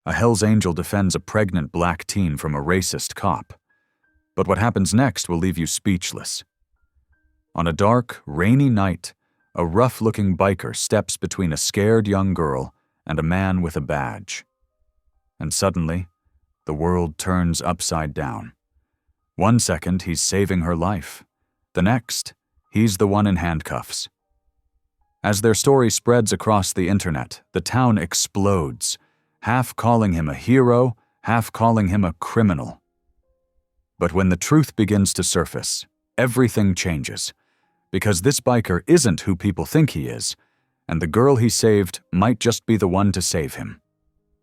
A Hells Angel defends a pregnant black teen from a racist cop. But what happens next will leave you speechless. On a dark, rainy night, a rough-looking biker steps between a scared young girl and a man with a badge. And suddenly, the world turns upside down. 1 second, he's saving her life. The next, he's the one in handcuffs. As their story spreads across the internet, the town explodes, half calling him a hero, half calling him a criminal. But when the truth begins to surface, everything changes, because this biker isn't who people think he is, and the girl he saved might just be the one to save him.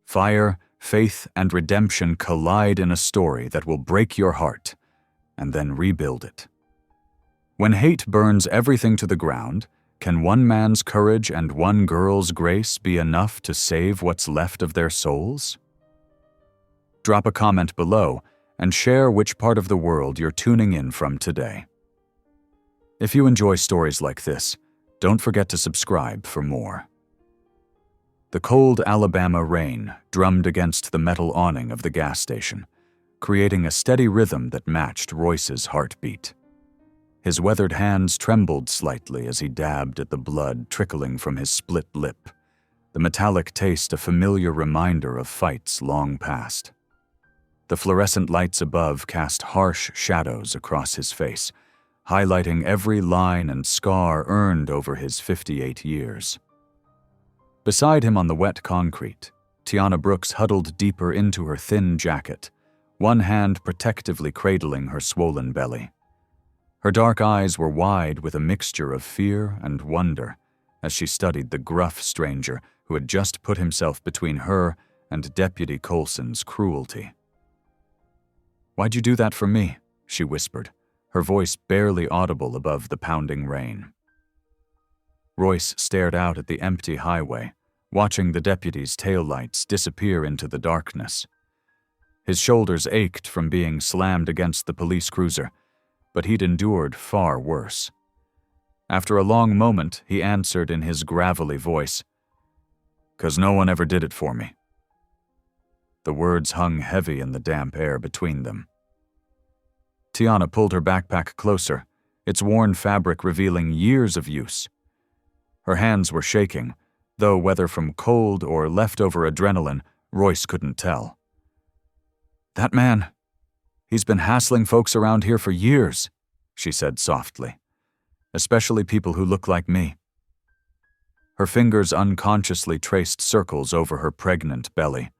Fire, faith, and redemption collide in a story that will break your heart, and then rebuild it. When hate burns everything to the ground, can one man's courage and one girl's grace be enough to save what's left of their souls? Drop a comment below and share which part of the world you're tuning in from today. If you enjoy stories like this, don't forget to subscribe for more. The cold Alabama rain drummed against the metal awning of the gas station, creating a steady rhythm that matched Royce's heartbeat. His weathered hands trembled slightly as he dabbed at the blood trickling from his split lip, the metallic taste a familiar reminder of fights long past. The fluorescent lights above cast harsh shadows across his face, highlighting every line and scar earned over his 58 years. Beside him on the wet concrete, Tiana Brooks huddled deeper into her thin jacket, one hand protectively cradling her swollen belly. Her dark eyes were wide with a mixture of fear and wonder as she studied the gruff stranger who had just put himself between her and Deputy Colson's cruelty. "Why'd you do that for me?" she whispered, her voice barely audible above the pounding rain. Royce stared out at the empty highway, watching the deputy's taillights disappear into the darkness. His shoulders ached from being slammed against the police cruiser, but he'd endured far worse. After a long moment, he answered in his gravelly voice, "'Cause no one ever did it for me." The words hung heavy in the damp air between them. Tiana pulled her backpack closer, its worn fabric revealing years of use. Her hands were shaking, though whether from cold or leftover adrenaline, Royce couldn't tell. "That man, he's been hassling folks around here for years," she said softly. "Especially people who look like me." Her fingers unconsciously traced circles over her pregnant belly,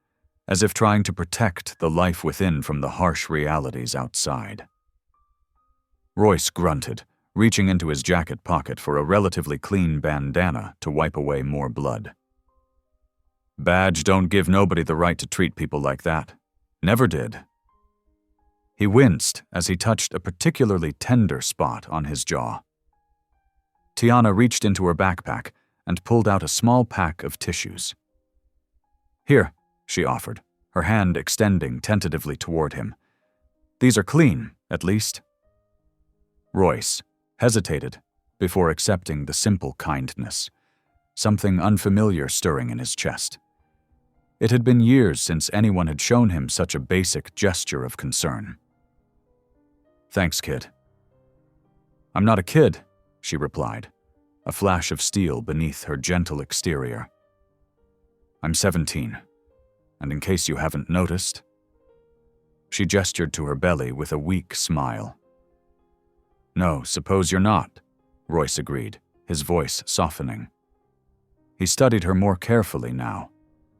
as if trying to protect the life within from the harsh realities outside. Royce grunted, reaching into his jacket pocket for a relatively clean bandana to wipe away more blood. "Badge don't give nobody the right to treat people like that. Never did." He winced as he touched a particularly tender spot on his jaw. Tiana reached into her backpack and pulled out a small pack of tissues. "Here," she offered, her hand extending tentatively toward him. "These are clean, at least." Royce hesitated before accepting the simple kindness, something unfamiliar stirring in his chest. It had been years since anyone had shown him such a basic gesture of concern. "Thanks, kid." "I'm not a kid," she replied, a flash of steel beneath her gentle exterior. "I'm 17, and in case you haven't noticed..." She gestured to her belly with a weak smile. "No, suppose you're not," Royce agreed, his voice softening. He studied her more carefully now,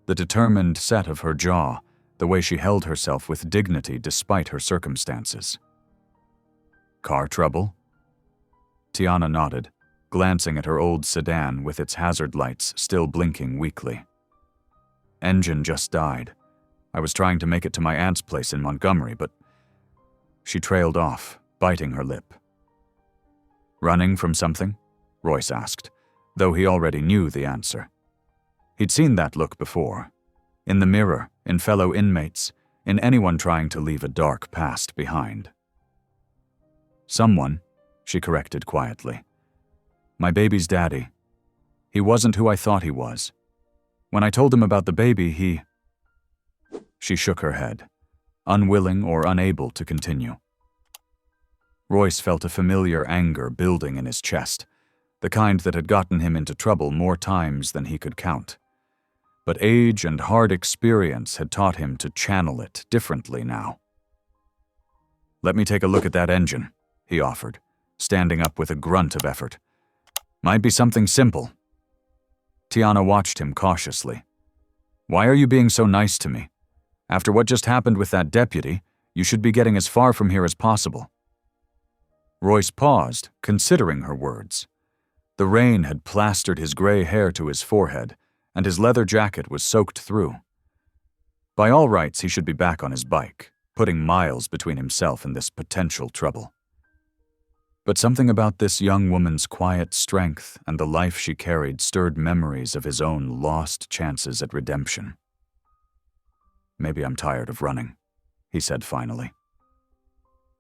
the determined set of her jaw, the way she held herself with dignity despite her circumstances. "Car trouble?" Tiana nodded, glancing at her old sedan with its hazard lights still blinking weakly. "Engine just died. I was trying to make it to my aunt's place in Montgomery, but..." She trailed off, biting her lip. "Running from something?" Royce asked, though he already knew the answer. He'd seen that look before. In the mirror, in fellow inmates, in anyone trying to leave a dark past behind. "Someone," she corrected quietly. "My baby's daddy. He wasn't who I thought he was. When I told him about the baby, he..." She shook her head, unwilling or unable to continue. Royce felt a familiar anger building in his chest, the kind that had gotten him into trouble more times than he could count. But age and hard experience had taught him to channel it differently now. "Let me take a look at that engine," he offered, standing up with a grunt of effort. "Might be something simple." Tiana watched him cautiously. "Why are you being so nice to me? After what just happened with that deputy, you should be getting as far from here as possible." Royce paused, considering her words. The rain had plastered his gray hair to his forehead, and his leather jacket was soaked through. By all rights, he should be back on his bike, putting miles between himself and this potential trouble. But something about this young woman's quiet strength and the life she carried stirred memories of his own lost chances at redemption. "Maybe I'm tired of running," he said finally.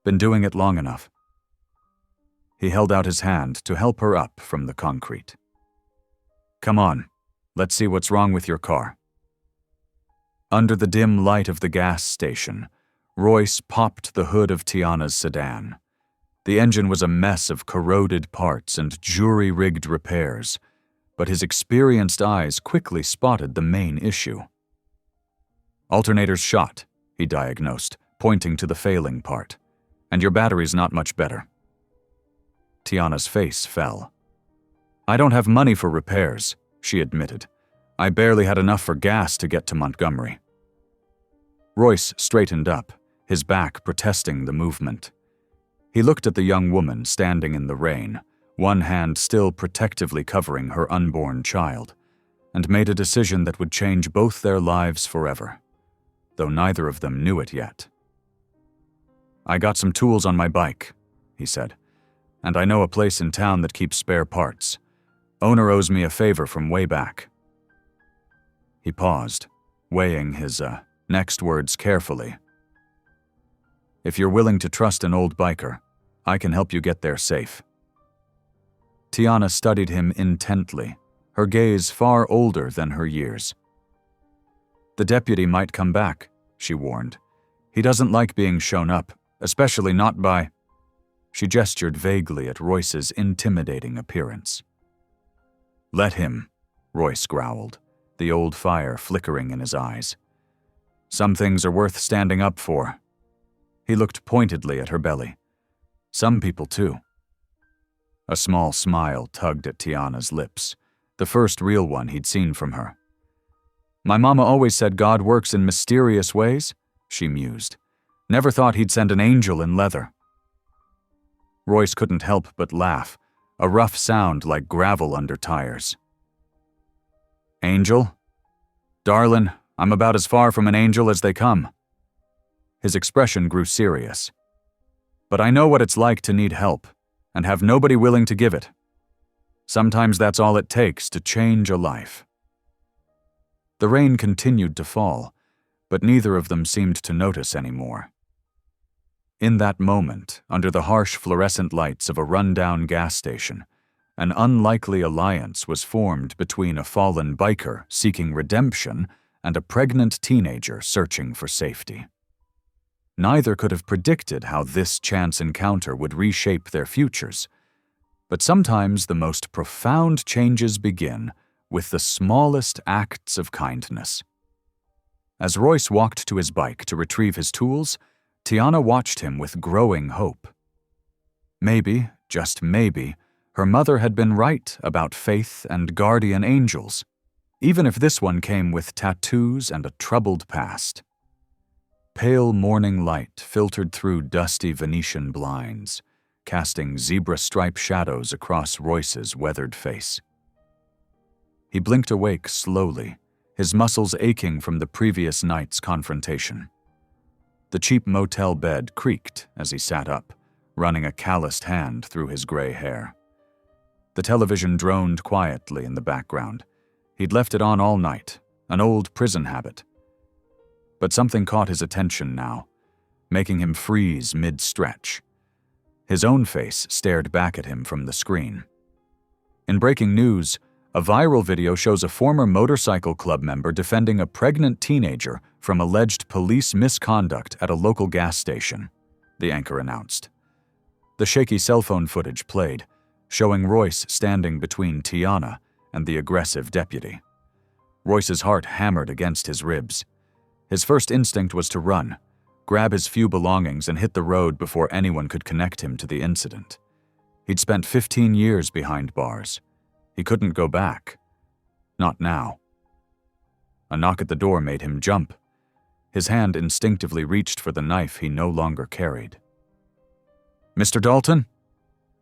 "Been doing it long enough." He held out his hand to help her up from the concrete. "Come on, let's see what's wrong with your car." Under the dim light of the gas station, Royce popped the hood of Tiana's sedan. The engine was a mess of corroded parts and jury-rigged repairs, but his experienced eyes quickly spotted the main issue. "Alternator's shot," he diagnosed, pointing to the failing part. "And your battery's not much better." Tiana's face fell. "I don't have money for repairs," she admitted. "I barely had enough for gas to get to Montgomery." Royce straightened up, his back protesting the movement. He looked at the young woman standing in the rain, one hand still protectively covering her unborn child, and made a decision that would change both their lives forever, though neither of them knew it yet. "I got some tools on my bike," he said, "and I know a place in town that keeps spare parts. Owner owes me a favor from way back." He paused, weighing his next words carefully. "If you're willing to trust an old biker, I can help you get there safe." Tiana studied him intently, her gaze far older than her years. "The deputy might come back," she warned. "He doesn't like being shown up, especially not by—" She gestured vaguely at Royce's intimidating appearance. "Let him," Royce growled, the old fire flickering in his eyes. "Some things are worth standing up for." He looked pointedly at her belly. "Some people, too." A small smile tugged at Tiana's lips, the first real one he'd seen from her. "My mama always said God works in mysterious ways," she mused. "Never thought he'd send an angel in leather." Royce couldn't help but laugh, a rough sound like gravel under tires. "Angel? Darlin', I'm about as far from an angel as they come." His expression grew serious. "But I know what it's like to need help, and have nobody willing to give it. Sometimes that's all it takes to change a life." The rain continued to fall, but neither of them seemed to notice anymore. In that moment, under the harsh fluorescent lights of a rundown gas station, an unlikely alliance was formed between a fallen biker seeking redemption and a pregnant teenager searching for safety. Neither could have predicted how this chance encounter would reshape their futures, but sometimes the most profound changes begin with the smallest acts of kindness. As Royce walked to his bike to retrieve his tools, Tiana watched him with growing hope. Maybe, just maybe, her mother had been right about faith and guardian angels, even if this one came with tattoos and a troubled past. Pale morning light filtered through dusty Venetian blinds, casting zebra-striped shadows across Royce's weathered face. He blinked awake slowly, his muscles aching from the previous night's confrontation. The cheap motel bed creaked as he sat up, running a calloused hand through his gray hair. The television droned quietly in the background. He'd left it on all night, an old prison habit. But something caught his attention now, making him freeze mid-stretch. His own face stared back at him from the screen. In breaking news, A viral video shows a former motorcycle club member defending a pregnant teenager from alleged police misconduct at a local gas station, the anchor announced. The shaky cell phone footage played, showing Royce standing between Tiana and the aggressive deputy. Royce's heart hammered against his ribs. His first instinct was to run, grab his few belongings and hit the road before anyone could connect him to the incident. He'd spent 15 years behind bars. He couldn't go back. Not now. A knock at the door made him jump. His hand instinctively reached for the knife he no longer carried. "Mr. Dalton?"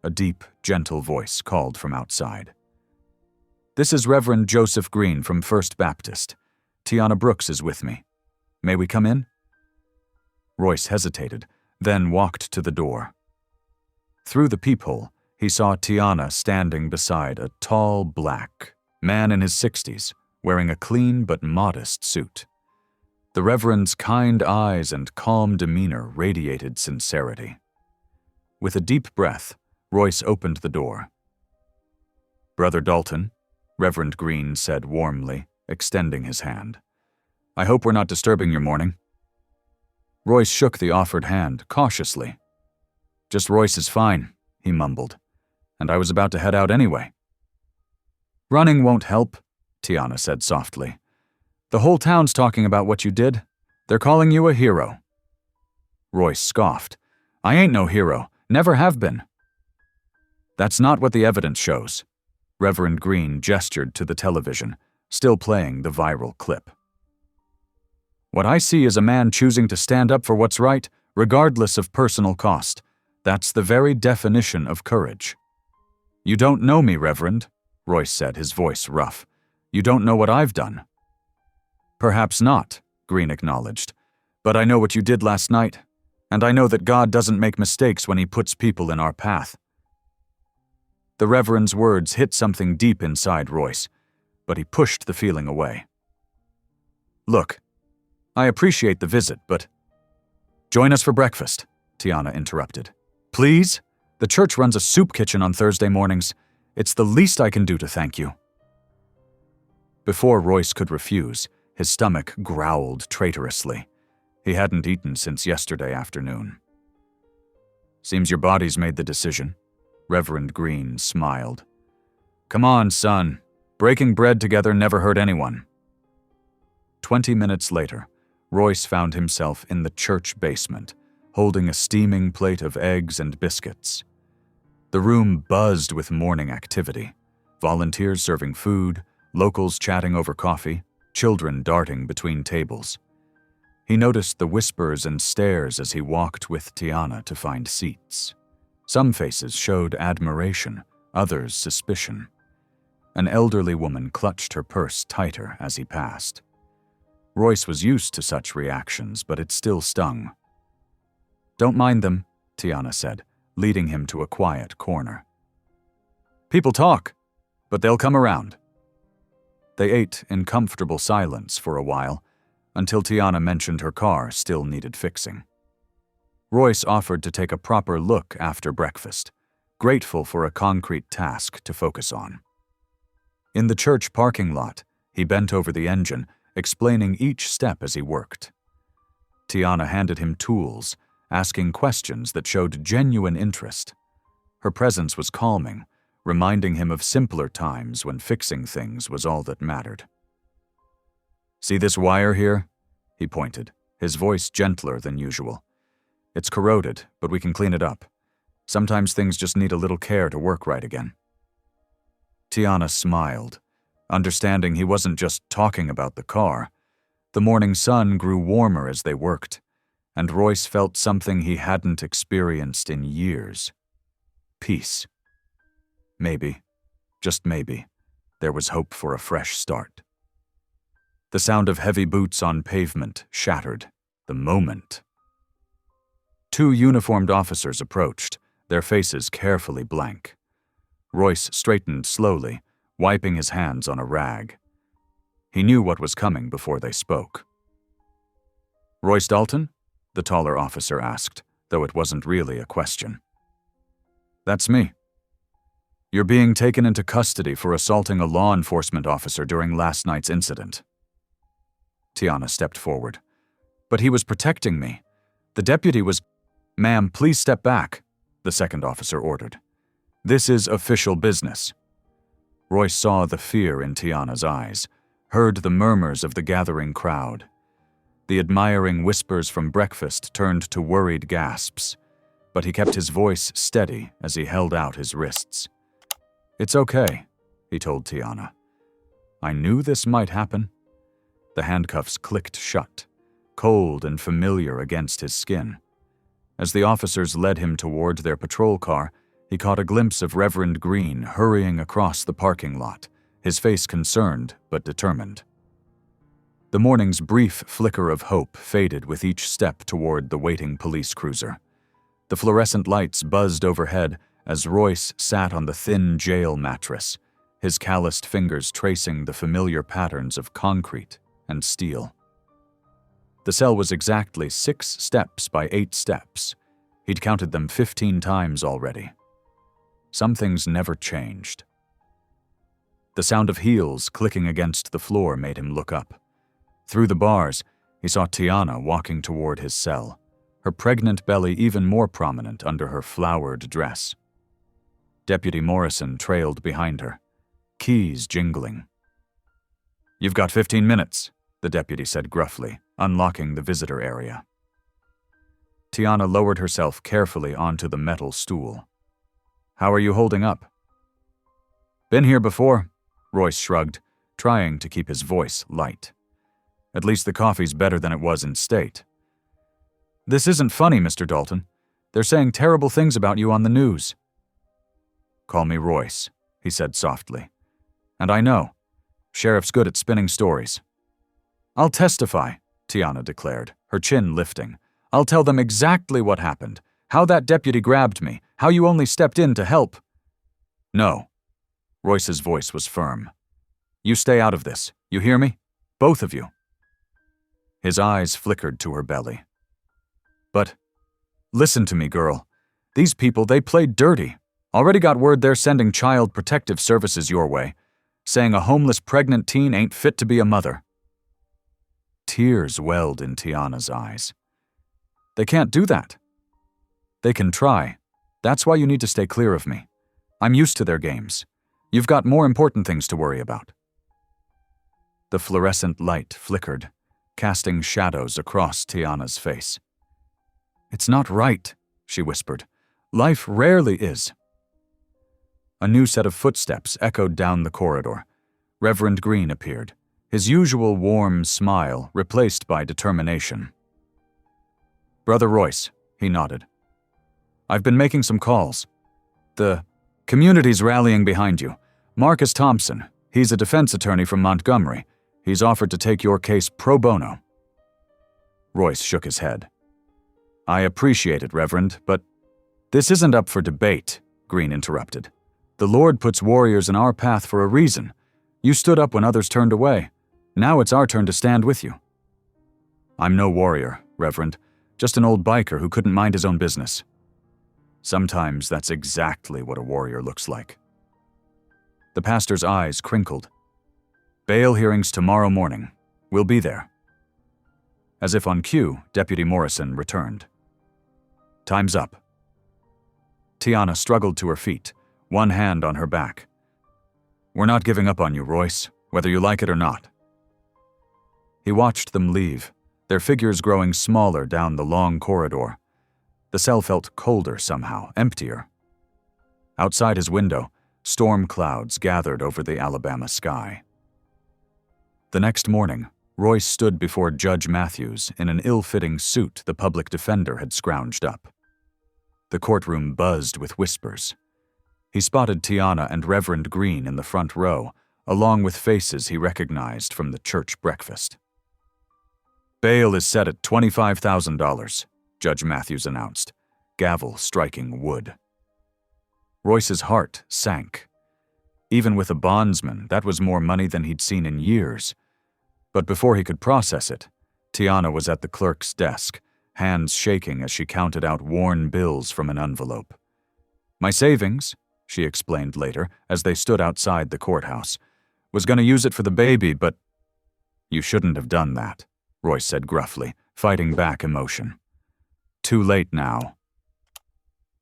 A deep, gentle voice called from outside. "This is Reverend Joseph Green from First Baptist. Tiana Brooks is with me. May we come in?" Royce hesitated, then walked to the door. Through the peephole, he saw Tiana standing beside a tall, black man in his 60s, wearing a clean but modest suit. The Reverend's kind eyes and calm demeanor radiated sincerity. With a deep breath, Royce opened the door. "Brother Dalton," Reverend Green said warmly, extending his hand. "I hope we're not disturbing your morning." Royce shook the offered hand cautiously. "Just Royce is fine," he mumbled, "and I was about to head out anyway." "Running won't help," Tiana said softly. "The whole town's talking about what you did. They're calling you a hero." Royce scoffed. "I ain't no hero. Never have been." "That's not what the evidence shows." Reverend Green gestured to the television, still playing the viral clip. "What I see is a man choosing to stand up for what's right, regardless of personal cost. That's the very definition of courage." "You don't know me, Reverend," Royce said, his voice rough. "You don't know what I've done." "Perhaps not," Green acknowledged. "But I know what you did last night, and I know that God doesn't make mistakes when He puts people in our path." The Reverend's words hit something deep inside Royce, but he pushed the feeling away. "Look, I appreciate the visit, but—" "Join us for breakfast," Tiana interrupted. "Please? The church runs a soup kitchen on Thursday mornings. It's the least I can do to thank you." Before Royce could refuse, his stomach growled traitorously. He hadn't eaten since yesterday afternoon. "Seems your body's made the decision," Reverend Green smiled. "Come on, son. Breaking bread together never hurt anyone." 20 minutes later, Royce found himself in the church basement, holding a steaming plate of eggs and biscuits. The room buzzed with morning activity. Volunteers serving food, locals chatting over coffee, children darting between tables. He noticed the whispers and stares as he walked with Tiana to find seats. Some faces showed admiration, others suspicion. An elderly woman clutched her purse tighter as he passed. Royce was used to such reactions, but it still stung. "Don't mind them," Tiana said, leading him to a quiet corner. "People talk, but they'll come around." They ate in comfortable silence for a while, until Tiana mentioned her car still needed fixing. Royce offered to take a proper look after breakfast, grateful for a concrete task to focus on. In the church parking lot, he bent over the engine, explaining each step as he worked. Tiana handed him tools, asking questions that showed genuine interest. Her presence was calming, reminding him of simpler times when fixing things was all that mattered. "See this wire here?" he pointed, his voice gentler than usual. "It's corroded, but we can clean it up. Sometimes things just need a little care to work right again." Tiana smiled, understanding he wasn't just talking about the car. The morning sun grew warmer as they worked, and Royce felt something he hadn't experienced in years. Peace. Maybe, just maybe, there was hope for a fresh start. The sound of heavy boots on pavement shattered the moment. 2 uniformed officers approached, their faces carefully blank. Royce straightened slowly, wiping his hands on a rag. He knew what was coming before they spoke. "Royce Dalton?" the taller officer asked, though it wasn't really a question. "That's me." You're being taken into custody for assaulting a law enforcement officer during last night's incident. Tiana stepped forward. But he was protecting me. The deputy was— Ma'am, please step back, the second officer ordered. This is official business. Royce saw the fear in Tiana's eyes, heard the murmurs of the gathering crowd. The admiring whispers from breakfast turned to worried gasps, but he kept his voice steady as he held out his wrists. It's okay, he told Tiana. I knew this might happen. The handcuffs clicked shut, cold and familiar against his skin. As the officers led him toward their patrol car, he caught a glimpse of Reverend Green hurrying across the parking lot, his face concerned but determined. The morning's brief flicker of hope faded with each step toward the waiting police cruiser. The fluorescent lights buzzed overhead as Royce sat on the thin jail mattress, his calloused fingers tracing the familiar patterns of concrete and steel. The cell was exactly 6 steps by 8 steps. He'd counted them 15 times already. Some things never changed. The sound of heels clicking against the floor made him look up. Through the bars, he saw Tiana walking toward his cell, her pregnant belly even more prominent under her flowered dress. Deputy Morrison trailed behind her, keys jingling. You've got 15 minutes, the deputy said gruffly, unlocking the visitor area. Tiana lowered herself carefully onto the metal stool. How are you holding up? Been here before, Royce shrugged, trying to keep his voice light. At least the coffee's better than it was in state. This isn't funny, Mr. Dalton. They're saying terrible things about you on the news. Call me Royce, he said softly. And I know. Sheriff's good at spinning stories. I'll testify, Tiana declared, her chin lifting. I'll tell them exactly what happened, how that deputy grabbed me, how you only stepped in to help. No. Royce's voice was firm. You stay out of this, you hear me? Both of you. His eyes flickered to her belly. But, listen to me, girl. These people, they played dirty. Already got word they're sending child protective services your way, saying a homeless pregnant teen ain't fit to be a mother. Tears welled in Tiana's eyes. They can't do that. They can try. That's why you need to stay clear of me. I'm used to their games. You've got more important things to worry about. The fluorescent light flickered, casting shadows across Tiana's face. It's not right, she whispered. Life rarely is. A new set of footsteps echoed down the corridor. Reverend Green appeared, his usual warm smile replaced by determination. Brother Royce, he nodded. I've been making some calls. The community's rallying behind you. Marcus Thompson, he's a defense attorney from Montgomery. He's offered to take your case pro bono. Royce shook his head. I appreciate it, Reverend, but this isn't up for debate, Green interrupted. The Lord puts warriors in our path for a reason. You stood up when others turned away. Now it's our turn to stand with you. I'm no warrior, Reverend, just an old biker who couldn't mind his own business. Sometimes that's exactly what a warrior looks like. The pastor's eyes crinkled. Bail hearings tomorrow morning. We'll be there. As if on cue, Deputy Morrison returned. Time's up. Tiana struggled to her feet, one hand on her back. We're not giving up on you, Royce, whether you like it or not. He watched them leave, their figures growing smaller down the long corridor. The cell felt colder somehow, emptier. Outside his window, storm clouds gathered over the Alabama sky. The next morning, Royce stood before Judge Matthews in an ill-fitting suit the public defender had scrounged up. The courtroom buzzed with whispers. He spotted Tiana and Reverend Green in the front row, along with faces he recognized from the church breakfast. Bail is set at $25,000, Judge Matthews announced, gavel striking wood. Royce's heart sank. Even with a bondsman, that was more money than he'd seen in years. But before he could process it, Tiana was at the clerk's desk, hands shaking as she counted out worn bills from an envelope. My savings, she explained later as they stood outside the courthouse. "Was gonna use it for the baby, but—" "You shouldn't have done that," Royce said gruffly, fighting back emotion. "Too late now."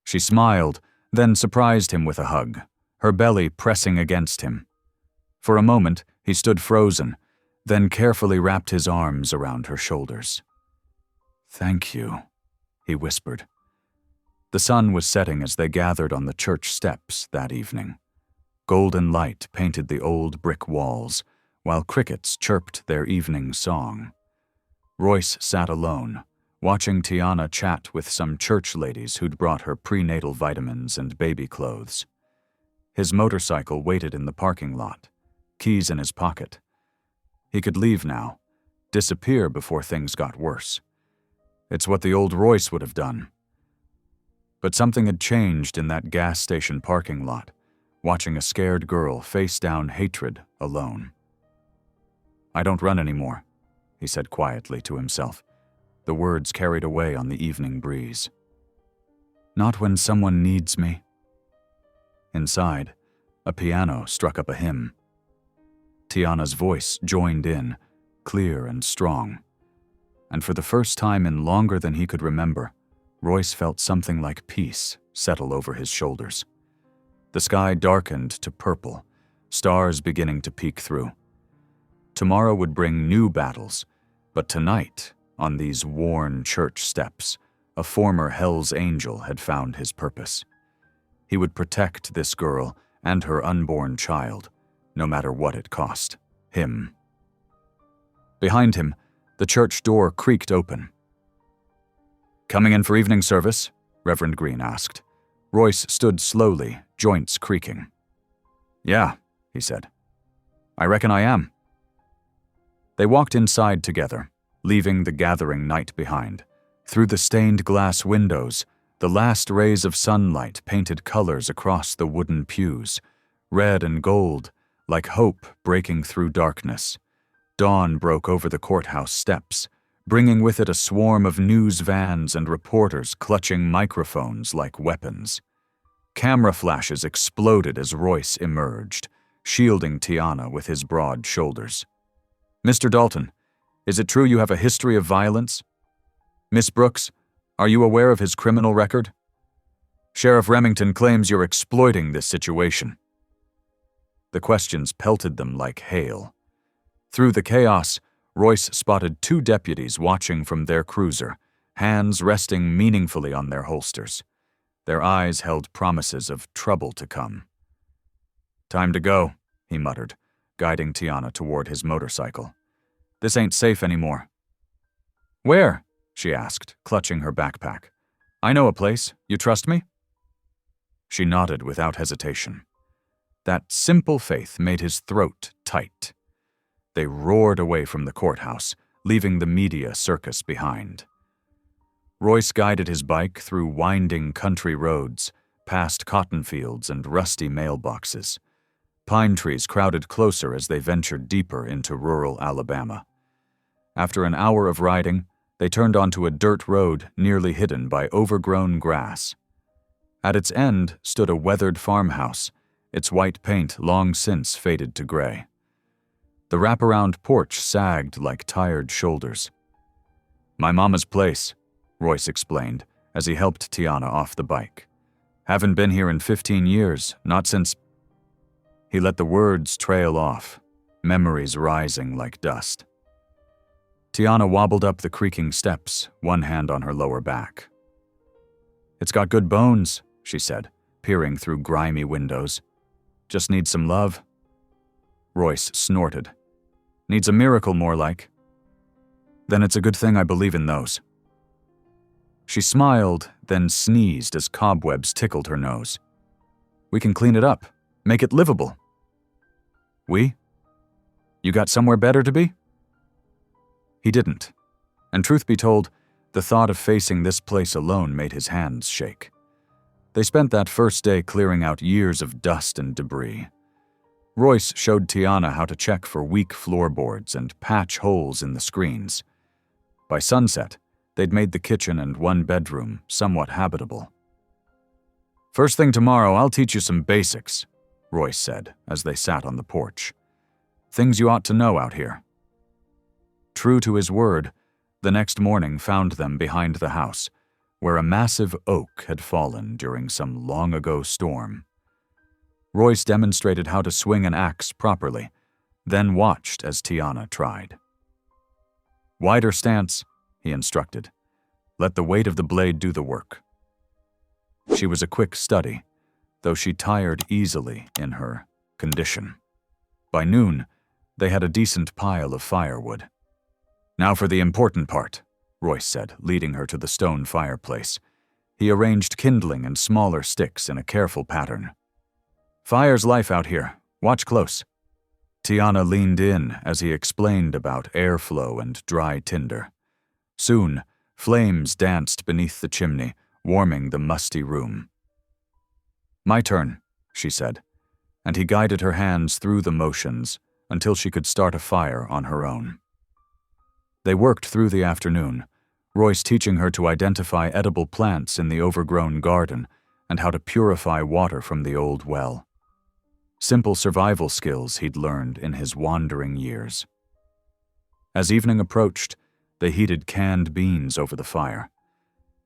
She smiled, then surprised him with a hug, her belly pressing against him. For a moment, he stood frozen, then carefully wrapped his arms around her shoulders. "Thank you," he whispered. The sun was setting as they gathered on the church steps that evening. Golden light painted the old brick walls, while crickets chirped their evening song. Royce sat alone, watching Tiana chat with some church ladies who'd brought her prenatal vitamins and baby clothes. His motorcycle waited in the parking lot, keys in his pocket. He could leave now, disappear before things got worse. It's what the old Royce would have done. But something had changed in that gas station parking lot, watching a scared girl face down hatred alone. "I don't run anymore," he said quietly to himself, the words carried away on the evening breeze. "Not when someone needs me." Inside, a piano struck up a hymn. Tiana's voice joined in, clear and strong. And for the first time in longer than he could remember, Royce felt something like peace settle over his shoulders. The sky darkened to purple, stars beginning to peek through. Tomorrow would bring new battles, but tonight, on these worn church steps, a former Hell's Angel had found his purpose. He would protect this girl and her unborn child, no matter what it cost him. Behind him, the church door creaked open. "Coming in for evening service?" Reverend Green asked. Royce stood slowly, joints creaking. "Yeah," he said. "I reckon I am." They walked inside together, leaving the gathering night behind. Through the stained glass windows, the last rays of sunlight painted colors across the wooden pews, red and gold, like hope breaking through darkness. Dawn broke over the courthouse steps, bringing with it a swarm of news vans and reporters clutching microphones like weapons. Camera flashes exploded as Royce emerged, shielding Tiana with his broad shoulders. "Mr. Dalton, is it true you have a history of violence? Miss Brooks, are you aware of his criminal record? Sheriff Remington claims you're exploiting this situation." The questions pelted them like hail. Through the chaos, Royce spotted two deputies watching from their cruiser, hands resting meaningfully on their holsters. Their eyes held promises of trouble to come. "Time to go," he muttered, guiding Tiana toward his motorcycle. "This ain't safe anymore." "Where?" she asked, clutching her backpack. "I know a place. You trust me?" She nodded without hesitation. That simple faith made his throat tight. They roared away from the courthouse, leaving the media circus behind. Royce guided his bike through winding country roads, past cotton fields and rusty mailboxes. Pine trees crowded closer as they ventured deeper into rural Alabama. After an hour of riding, they turned onto a dirt road nearly hidden by overgrown grass. At its end stood a weathered farmhouse, its white paint long since faded to gray. The wraparound porch sagged like tired shoulders. "My mama's place," Royce explained as he helped Tiana off the bike. "Haven't been here in 15 years, not since—" He let the words trail off, memories rising like dust. Tiana wobbled up the creaking steps, one hand on her lower back. "It's got good bones," she said, peering through grimy windows. "Just needs some love." Royce snorted. "Needs a miracle, more like." "Then it's a good thing I believe in those." She smiled, then sneezed as cobwebs tickled her nose. "We can clean it up, make it livable." "We? You got somewhere better to be?" He didn't, and truth be told, the thought of facing this place alone made his hands shake. They spent that first day clearing out years of dust and debris. Royce showed Tiana how to check for weak floorboards and patch holes in the screens. By sunset, they'd made the kitchen and one bedroom somewhat habitable. First thing tomorrow, I'll teach you some basics, Royce said as they sat on the porch. Things you ought to know out here. True to his word, the next morning found them behind the house, where a massive oak had fallen during some long-ago storm. Royce demonstrated how to swing an axe properly, then watched as Tiana tried. Wider stance, he instructed. Let the weight of the blade do the work. She was a quick study, though she tired easily in her condition. By noon, they had a decent pile of firewood. Now for the important part, Royce said, leading her to the stone fireplace. He arranged kindling and smaller sticks in a careful pattern. Fire's life out here. Watch close. Tiana leaned in as he explained about airflow and dry tinder. Soon, flames danced beneath the chimney, warming the musty room. My turn, she said, and he guided her hands through the motions until she could start a fire on her own. They worked through the afternoon, Royce teaching her to identify edible plants in the overgrown garden and how to purify water from the old well. Simple survival skills he'd learned in his wandering years. As evening approached, they heated canned beans over the fire.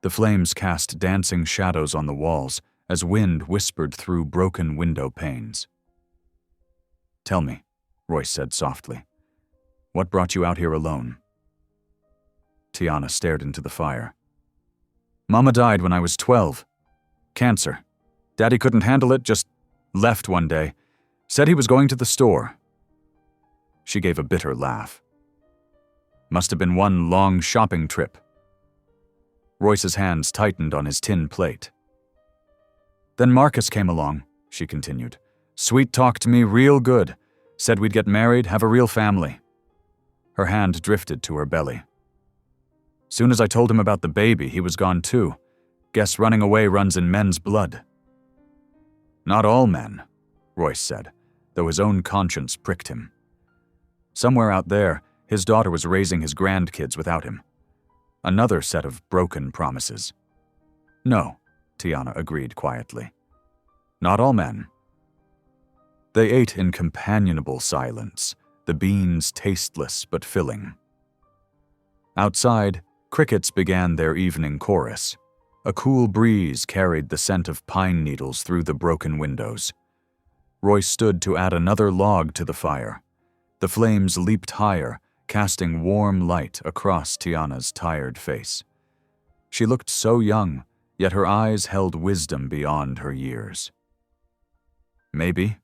The flames cast dancing shadows on the walls as wind whispered through broken window panes. Tell me, Royce said softly, what brought you out here alone? Tiana stared into the fire. Mama died when I was 12. Cancer. Daddy couldn't handle it, just left one day. Said he was going to the store. She gave a bitter laugh. Must have been one long shopping trip. Royce's hands tightened on his tin plate. Then Marcus came along, she continued. Sweet-talked me real good. Said we'd get married, have a real family. Her hand drifted to her belly. Soon as I told him about the baby, he was gone too. Guess running away runs in men's blood. Not all men, Royce said, though his own conscience pricked him. Somewhere out there, his daughter was raising his grandkids without him. Another set of broken promises. No, Tiana agreed quietly. Not all men. They ate in companionable silence, the beans tasteless but filling. Outside, crickets began their evening chorus. A cool breeze carried the scent of pine needles through the broken windows. Royce stood to add another log to the fire. The flames leaped higher, casting warm light across Tiana's tired face. She looked so young, yet her eyes held wisdom beyond her years. Maybe,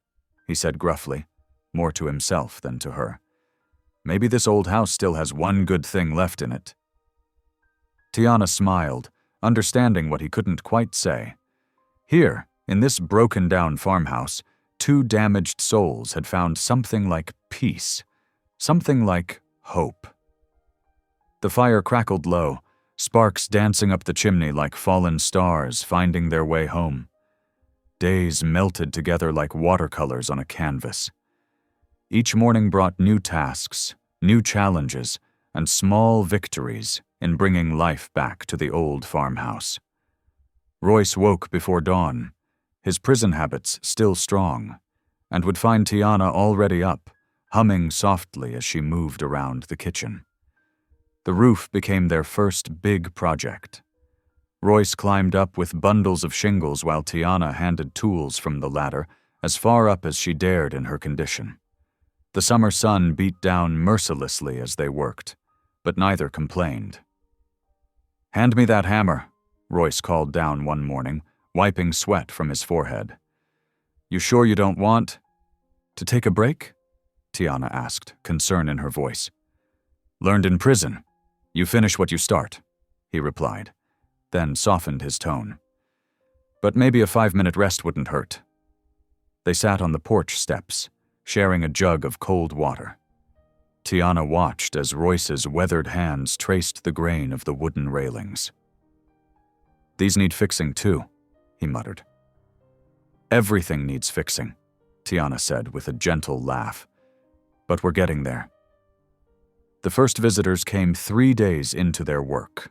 he said gruffly, more to himself than to her. Maybe this old house still has one good thing left in it. Tiana smiled, understanding what he couldn't quite say. Here, in this broken-down farmhouse, 2 damaged souls had found something like peace, something like hope. The fire crackled low, sparks dancing up the chimney like fallen stars finding their way home. Days melted together like watercolors on a canvas. Each morning brought new tasks, new challenges, and small victories in bringing life back to the old farmhouse. Royce woke before dawn, his prison habits still strong, and would find Tiana already up, humming softly as she moved around the kitchen. The roof became their first big project. Royce climbed up with bundles of shingles while Tiana handed tools from the ladder as far up as she dared in her condition. The summer sun beat down mercilessly as they worked, but neither complained. Hand me that hammer, Royce called down one morning, wiping sweat from his forehead. You sure you don't want to take a break? Tiana asked, concern in her voice. Learned in prison. You finish what you start, he replied, then softened his tone. But maybe a 5-minute rest wouldn't hurt. They sat on the porch steps, sharing a jug of cold water. Tiana watched as Royce's weathered hands traced the grain of the wooden railings. These need fixing too, he muttered. Everything needs fixing, Tiana said with a gentle laugh. But we're getting there. The first visitors came 3 days into their work.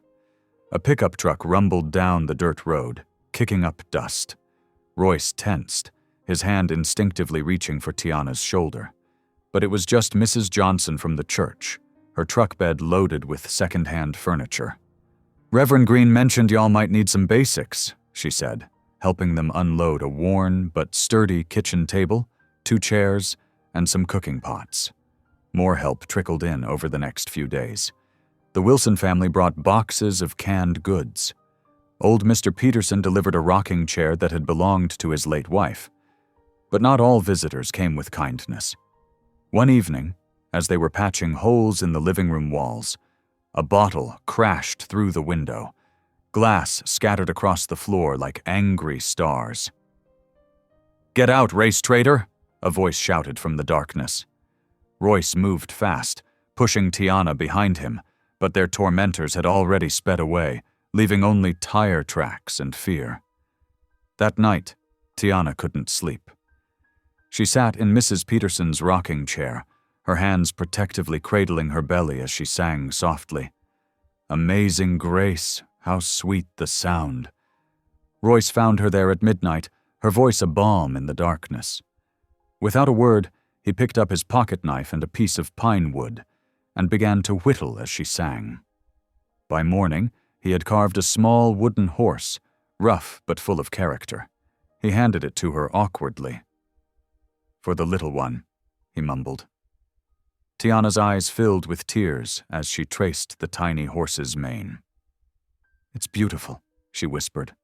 A pickup truck rumbled down the dirt road, kicking up dust. Royce tensed, his hand instinctively reaching for Tiana's shoulder. But it was just Mrs. Johnson from the church, her truck bed loaded with second-hand furniture. "Reverend Green mentioned y'all might need some basics," she said, helping them unload a worn but sturdy kitchen table, 2 chairs, and some cooking pots. More help trickled in over the next few days. The Wilson family brought boxes of canned goods. Old Mr. Peterson delivered a rocking chair that had belonged to his late wife. But not all visitors came with kindness. One evening, as they were patching holes in the living room walls, a bottle crashed through the window. Glass scattered across the floor like angry stars. "Get out, race traitor!" a voice shouted from the darkness. Royce moved fast, pushing Tiana behind him, but their tormentors had already sped away, leaving only tire tracks and fear. That night, Tiana couldn't sleep. She sat in Mrs. Peterson's rocking chair, her hands protectively cradling her belly as she sang softly. "Amazing grace, how sweet the sound." Royce found her there at midnight, her voice a balm in the darkness. Without a word, he picked up his pocket knife and a piece of pine wood, and began to whittle as she sang. By morning, he had carved a small wooden horse, rough but full of character. He handed it to her awkwardly. "For the little one," he mumbled. Tiana's eyes filled with tears as she traced the tiny horse's mane. "It's beautiful," she whispered.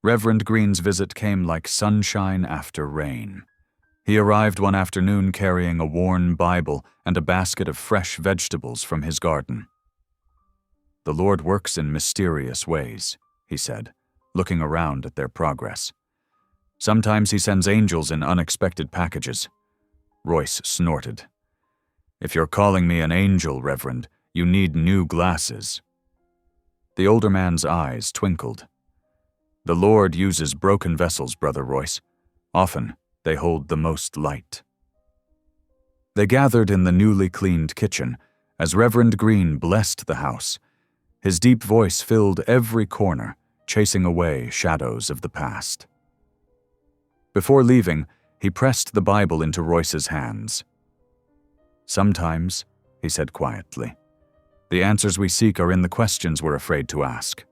Reverend Green's visit came like sunshine after rain. He arrived one afternoon carrying a worn Bible and a basket of fresh vegetables from his garden. "The Lord works in mysterious ways," he said, looking around at their progress. "Sometimes he sends angels in unexpected packages." Royce snorted. "If you're calling me an angel, Reverend, you need new glasses." The older man's eyes twinkled. "The Lord uses broken vessels, Brother Royce. Often, they hold the most light." They gathered in the newly cleaned kitchen as Reverend Green blessed the house. His deep voice filled every corner, chasing away shadows of the past. Before leaving, he pressed the Bible into Royce's hands. "Sometimes," he said quietly, "the answers we seek are in the questions we're afraid to ask."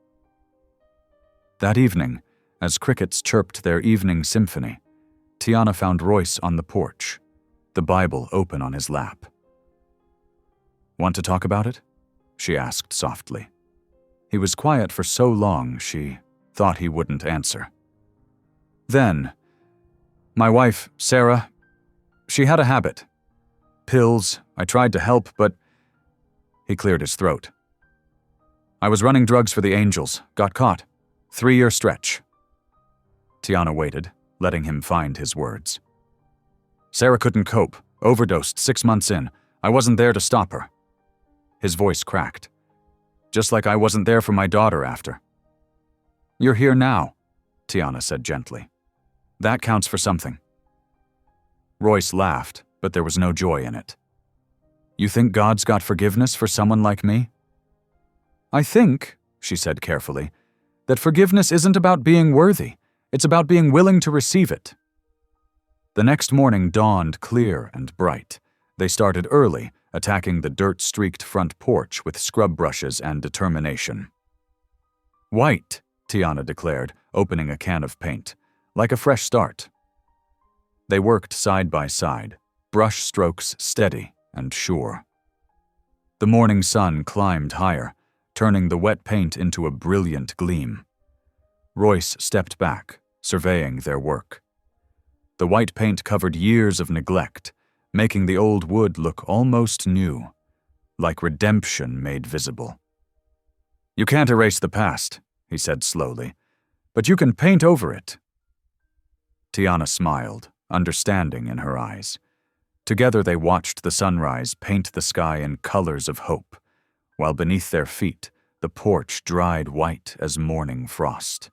That evening, as crickets chirped their evening symphony, Tiana found Royce on the porch, the Bible open on his lap. "Want to talk about it?" she asked softly. He was quiet for so long she thought he wouldn't answer. "Then, my wife, Sarah, she had a habit. Pills, I tried to help, but..." He cleared his throat. "I was running drugs for the Angels, got caught. 3-year stretch." Tiana waited, letting him find his words. "Sarah couldn't cope, overdosed 6 months in. I wasn't there to stop her." His voice cracked. "Just like I wasn't there for my daughter after." "You're here now," Tiana said gently. "That counts for something." Royce laughed, but there was no joy in it. "You think God's got forgiveness for someone like me?" "I think," she said carefully, "that forgiveness isn't about being worthy. It's about being willing to receive it." The next morning dawned clear and bright. They started early, attacking the dirt-streaked front porch with scrub brushes and determination. "White," Tiana declared, opening a can of paint, "like a fresh start." They worked side by side, brush strokes steady and sure. The morning sun climbed higher, turning the wet paint into a brilliant gleam. Royce stepped back, surveying their work. The white paint covered years of neglect, making the old wood look almost new, like redemption made visible. "You can't erase the past," he said slowly, "but you can paint over it." Tiana smiled, understanding in her eyes. Together they watched the sunrise paint the sky in colors of hope, while beneath their feet the porch dried white as morning frost.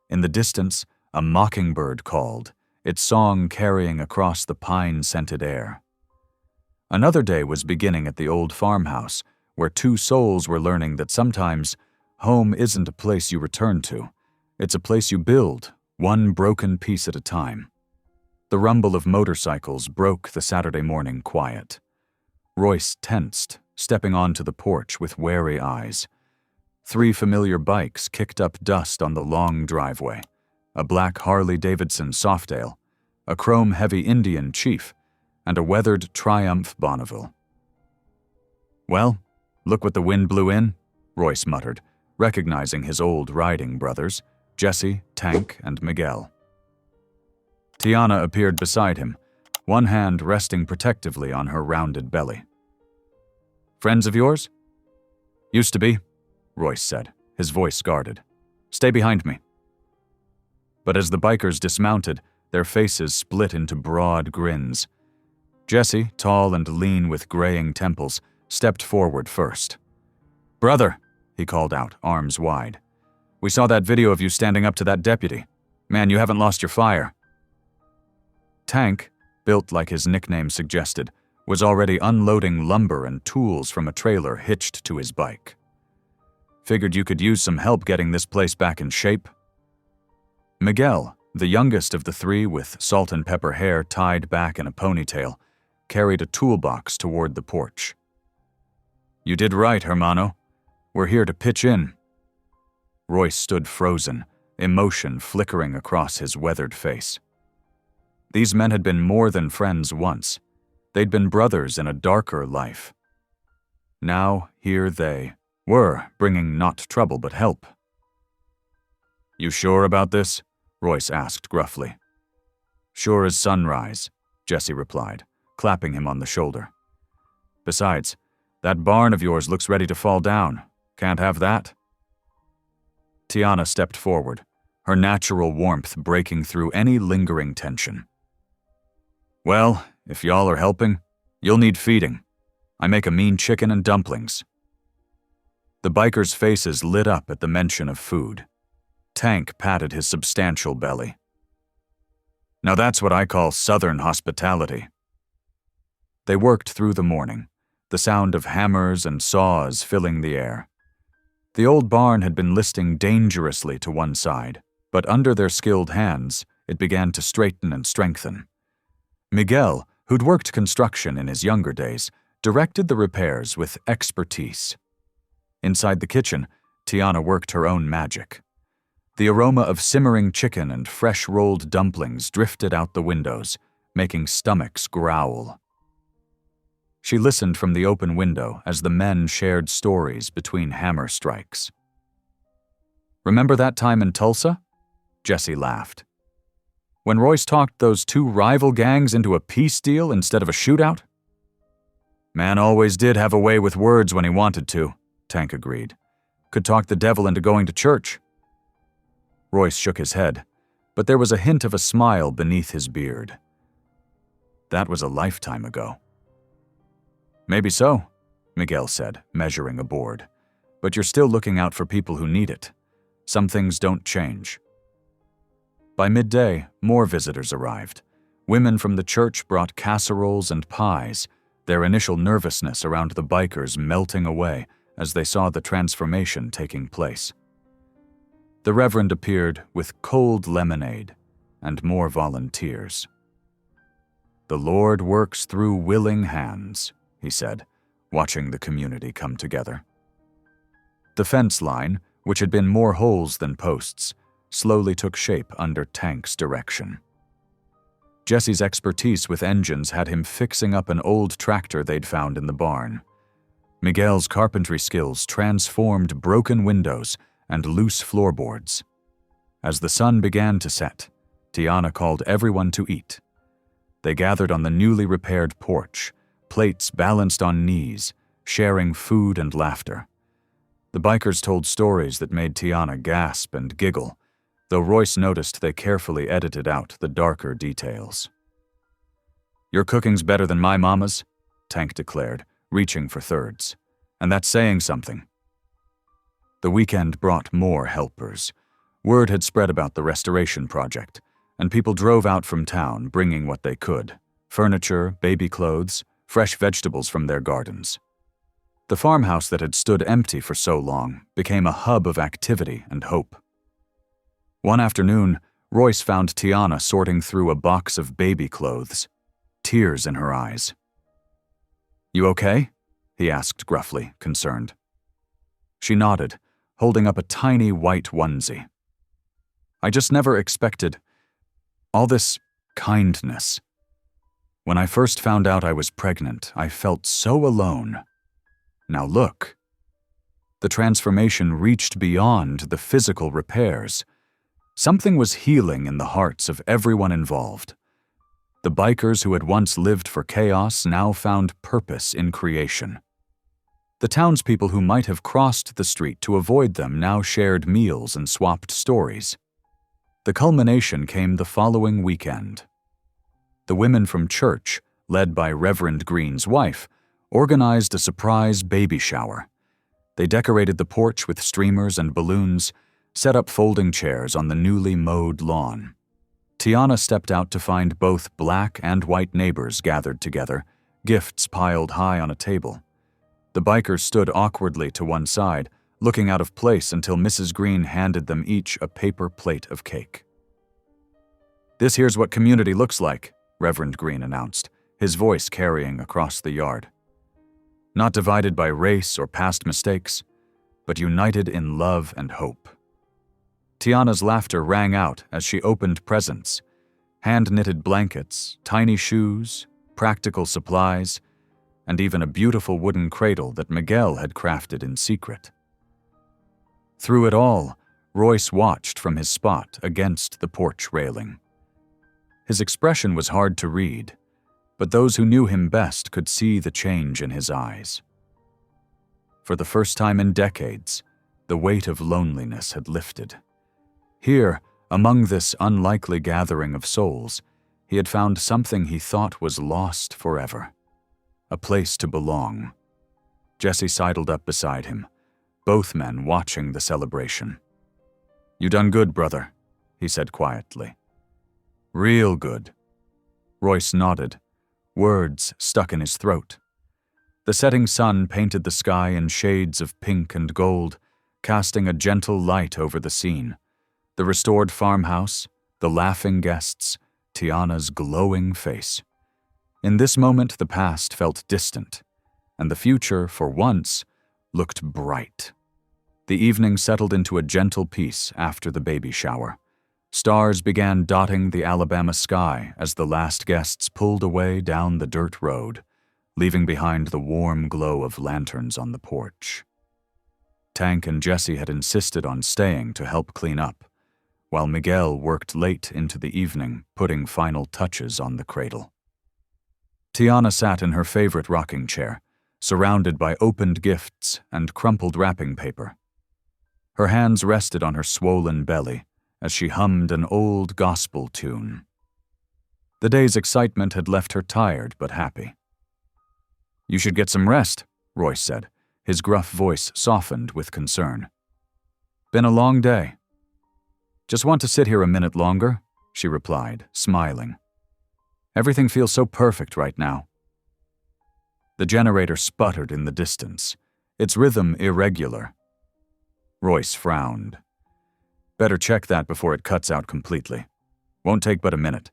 In the distance, a mockingbird called, its song carrying across the pine-scented air. Another day was beginning at the old farmhouse, where 2 souls were learning that sometimes home isn't a place you return to. It's a place you build, one broken piece at a time. The rumble of motorcycles broke the Saturday morning quiet. Royce tensed, stepping onto the porch with wary eyes. 3 familiar bikes kicked up dust on the long driveway. A black Harley-Davidson Softail, a chrome-heavy Indian Chief, and a weathered Triumph Bonneville. "Well, look what the wind blew in," Royce muttered, recognizing his old riding brothers, Jesse, Tank, and Miguel. Tiana appeared beside him, one hand resting protectively on her rounded belly. "Friends of yours?" "Used to be," Royce said, his voice guarded. "Stay behind me." But as the bikers dismounted, their faces split into broad grins. Jesse, tall and lean with graying temples, stepped forward first. "Brother," he called out, arms wide. "We saw that video of you standing up to that deputy. Man, you haven't lost your fire." Tank, built like his nickname suggested, was already unloading lumber and tools from a trailer hitched to his bike. "Figured you could use some help getting this place back in shape." Miguel, the youngest of the 3 with salt and pepper hair tied back in a ponytail, carried a toolbox toward the porch. "You did right, hermano. We're here to pitch in." Royce stood frozen, emotion flickering across his weathered face. These men had been more than friends once. They'd been brothers in a darker life. Now, here they were, bringing not trouble but help. "You sure about this?" Royce asked gruffly. "Sure as sunrise," Jesse replied, clapping him on the shoulder. "Besides, that barn of yours looks ready to fall down. Can't have that." Tiana stepped forward, her natural warmth breaking through any lingering tension. "Well, if y'all are helping, you'll need feeding. I make a mean chicken and dumplings." The bikers' faces lit up at the mention of food. Tank patted his substantial belly. "Now that's what I call Southern hospitality." They worked through the morning, the sound of hammers and saws filling the air. The old barn had been listing dangerously to one side, but under their skilled hands, it began to straighten and strengthen. Miguel, who'd worked construction in his younger days, directed the repairs with expertise. Inside the kitchen, Tiana worked her own magic. The aroma of simmering chicken and fresh rolled dumplings drifted out the windows, making stomachs growl. She listened from the open window as the men shared stories between hammer strikes. "Remember that time in Tulsa?" Jesse laughed. "When Royce talked those 2 rival gangs into a peace deal instead of a shootout?" "Man always did have a way with words when he wanted to," Tank agreed. "Could talk the devil into going to church." Royce shook his head, but there was a hint of a smile beneath his beard. That was a lifetime ago. "Maybe so," Miguel said, measuring a board. "But you're still looking out for people who need it. Some things don't change." By midday, more visitors arrived. Women from the church brought casseroles and pies, their initial nervousness around the bikers melting away as they saw the transformation taking place. The Reverend appeared with cold lemonade and more volunteers. "The Lord works through willing hands," he said, watching the community come together. The fence line, which had been more holes than posts, slowly took shape under Tank's direction. Jesse's expertise with engines had him fixing up an old tractor they'd found in the barn. Miguel's carpentry skills transformed broken windows and loose floorboards. As the sun began to set, Tiana called everyone to eat. They gathered on the newly repaired porch, plates balanced on knees, sharing food and laughter. The bikers told stories that made Tiana gasp and giggle, though Royce noticed they carefully edited out the darker details. "Your cooking's better than my mama's," Tank declared, reaching for thirds. "And that's saying something." The weekend brought more helpers. Word had spread about the restoration project, and people drove out from town bringing what they could: furniture, baby clothes, fresh vegetables from their gardens. The farmhouse that had stood empty for so long became a hub of activity and hope. One afternoon, Royce found Tiana sorting through a box of baby clothes, tears in her eyes. "You okay?" he asked gruffly, concerned. She nodded, holding up a tiny white onesie. "I just never expected all this kindness. When I first found out I was pregnant, I felt so alone. Now look." The transformation reached beyond the physical repairs. Something was healing in the hearts of everyone involved. The bikers who had once lived for chaos now found purpose in creation. The townspeople who might have crossed the street to avoid them now shared meals and swapped stories. The culmination came the following weekend. The women from church, led by Reverend Green's wife, organized a surprise baby shower. They decorated the porch with streamers and balloons, set up folding chairs on the newly mowed lawn. Tiana stepped out to find both black and white neighbors gathered together, gifts piled high on a table. The bikers stood awkwardly to one side, looking out of place until Mrs. Green handed them each a paper plate of cake. "This here's what community looks like," Reverend Green announced, his voice carrying across the yard. "Not divided by race or past mistakes, but united in love and hope." Tiana's laughter rang out as she opened presents: hand-knitted blankets, tiny shoes, practical supplies, and even a beautiful wooden cradle that Miguel had crafted in secret. Through it all, Royce watched from his spot against the porch railing. His expression was hard to read, but those who knew him best could see the change in his eyes. For the first time in decades, the weight of loneliness had lifted. Here, among this unlikely gathering of souls, he had found something he thought was lost forever. A place to belong. Jesse sidled up beside him, both men watching the celebration. "You done good, brother," he said quietly. "Real good." Royce nodded, words stuck in his throat. The setting sun painted the sky in shades of pink and gold, casting a gentle light over the scene. The restored farmhouse, the laughing guests, Tiana's glowing face. In this moment, the past felt distant, and the future, for once, looked bright. The evening settled into a gentle peace after the baby shower. Stars began dotting the Alabama sky as the last guests pulled away down the dirt road, leaving behind the warm glow of lanterns on the porch. Tank and Jesse had insisted on staying to help clean up, while Miguel worked late into the evening, putting final touches on the cradle. Tiana sat in her favorite rocking chair, surrounded by opened gifts and crumpled wrapping paper. Her hands rested on her swollen belly as she hummed an old gospel tune. The day's excitement had left her tired but happy. "You should get some rest," Royce said, his gruff voice softened with concern. "Been a long day." "Just want to sit here a minute longer," she replied, smiling. "Everything feels so perfect right now." The generator sputtered in the distance, its rhythm irregular. Royce frowned. "Better check that before it cuts out completely. Won't take but a minute."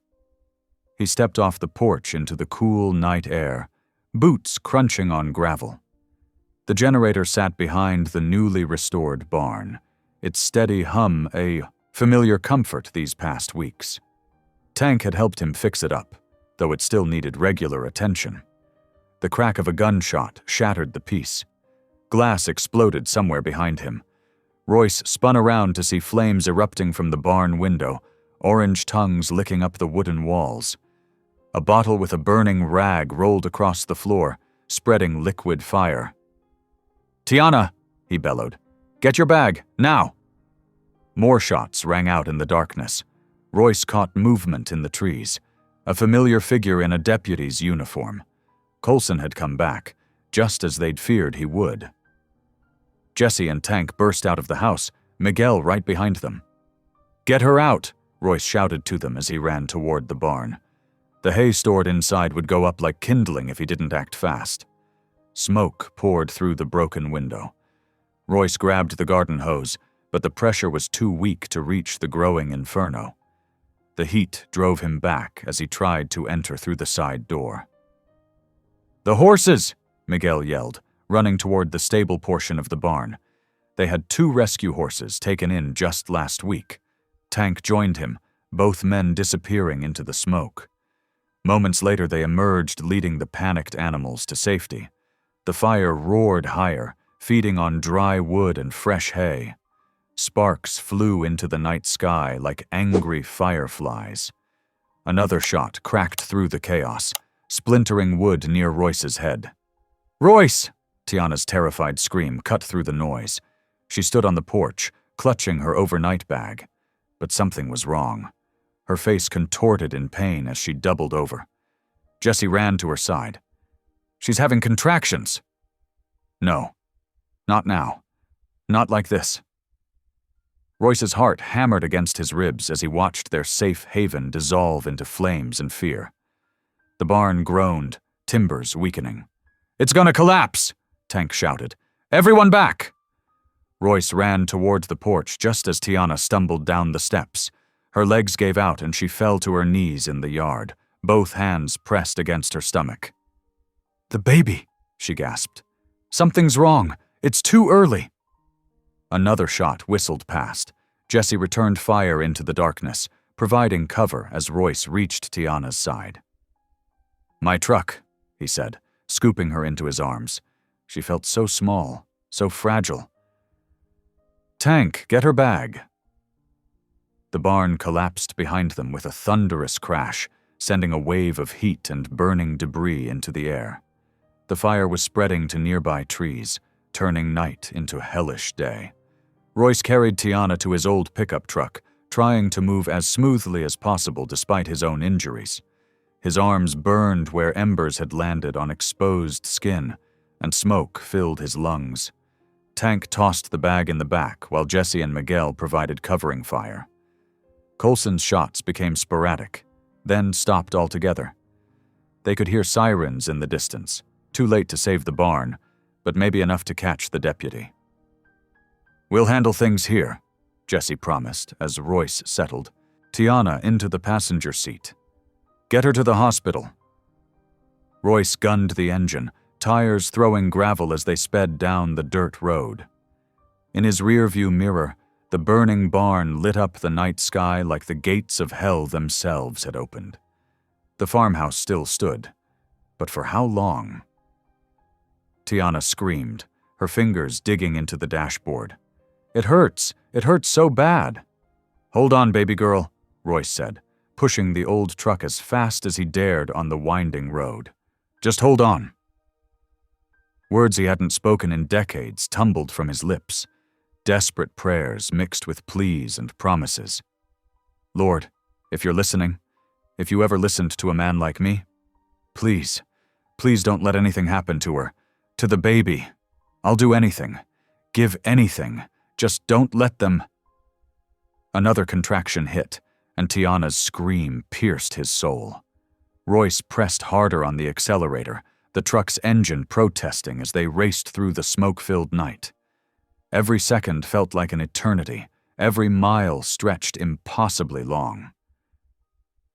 He stepped off the porch into the cool night air, boots crunching on gravel. The generator sat behind the newly restored barn, its steady hum a familiar comfort these past weeks. Tank had helped him fix it up, though it still needed regular attention. The crack of a gunshot shattered the peace. Glass exploded somewhere behind him. Royce spun around to see flames erupting from the barn window, orange tongues licking up the wooden walls. A bottle with a burning rag rolled across the floor, spreading liquid fire. "Tiana," he bellowed. "Get your bag, now!" More shots rang out in the darkness. Royce caught movement in the trees, a familiar figure in a deputy's uniform. Coulson had come back, just as they'd feared he would. Jesse and Tank burst out of the house, Miguel right behind them. "Get her out!" Royce shouted to them as he ran toward the barn. The hay stored inside would go up like kindling if he didn't act fast. Smoke poured through the broken window. Royce grabbed the garden hose, but the pressure was too weak to reach the growing inferno. The heat drove him back as he tried to enter through the side door. "The horses!" Miguel yelled, running toward the stable portion of the barn. They had 2 rescue horses taken in just last week. Tank joined him, both men disappearing into the smoke. Moments later, they emerged, leading the panicked animals to safety. The fire roared higher, feeding on dry wood and fresh hay. Sparks flew into the night sky like angry fireflies. Another shot cracked through the chaos, splintering wood near Royce's head. "Royce!" Tiana's terrified scream cut through the noise. She stood on the porch, clutching her overnight bag. But something was wrong. Her face contorted in pain as she doubled over. Jesse ran to her side. "She's having contractions." "No. Not now. Not like this." Royce's heart hammered against his ribs as he watched their safe haven dissolve into flames and fear. The barn groaned, timbers weakening. "It's gonna collapse!" Tank shouted. "Everyone back!" Royce ran toward the porch just as Tiana stumbled down the steps. Her legs gave out and she fell to her knees in the yard, both hands pressed against her stomach. "The baby," she gasped. "Something's wrong. It's too early." Another shot whistled past. Jesse returned fire into the darkness, providing cover as Royce reached Tiana's side. "My truck," he said, scooping her into his arms. She felt so small, so fragile. "Tank, get her bag." The barn collapsed behind them with a thunderous crash, sending a wave of heat and burning debris into the air. The fire was spreading to nearby trees, turning night into hellish day. Royce carried Tiana to his old pickup truck, trying to move as smoothly as possible despite his own injuries. His arms burned where embers had landed on exposed skin, and smoke filled his lungs. Tank tossed the bag in the back while Jesse and Miguel provided covering fire. Coulson's shots became sporadic, then stopped altogether. They could hear sirens in the distance, too late to save the barn, but maybe enough to catch the deputy. "We'll handle things here," Jesse promised as Royce settled. Tiana into the passenger seat. "Get her to the hospital." Royce gunned the engine, tires throwing gravel as they sped down the dirt road. In his rearview mirror, the burning barn lit up the night sky like the gates of hell themselves had opened. The farmhouse still stood, but for how long? Tiana screamed, her fingers digging into the dashboard. "It hurts! It hurts so bad!" "Hold on, baby girl," Royce said, pushing the old truck as fast as he dared on the winding road. "Just hold on." Words he hadn't spoken in decades tumbled from his lips, desperate prayers mixed with pleas and promises. "Lord, if you're listening, if you ever listened to a man like me, please, please don't let anything happen to her, to the baby. I'll do anything, give anything, just don't let them." Another contraction hit, and Tiana's scream pierced his soul. Royce pressed harder on the accelerator, the truck's engine protesting as they raced through the smoke-filled night. Every second felt like an eternity, every mile stretched impossibly long.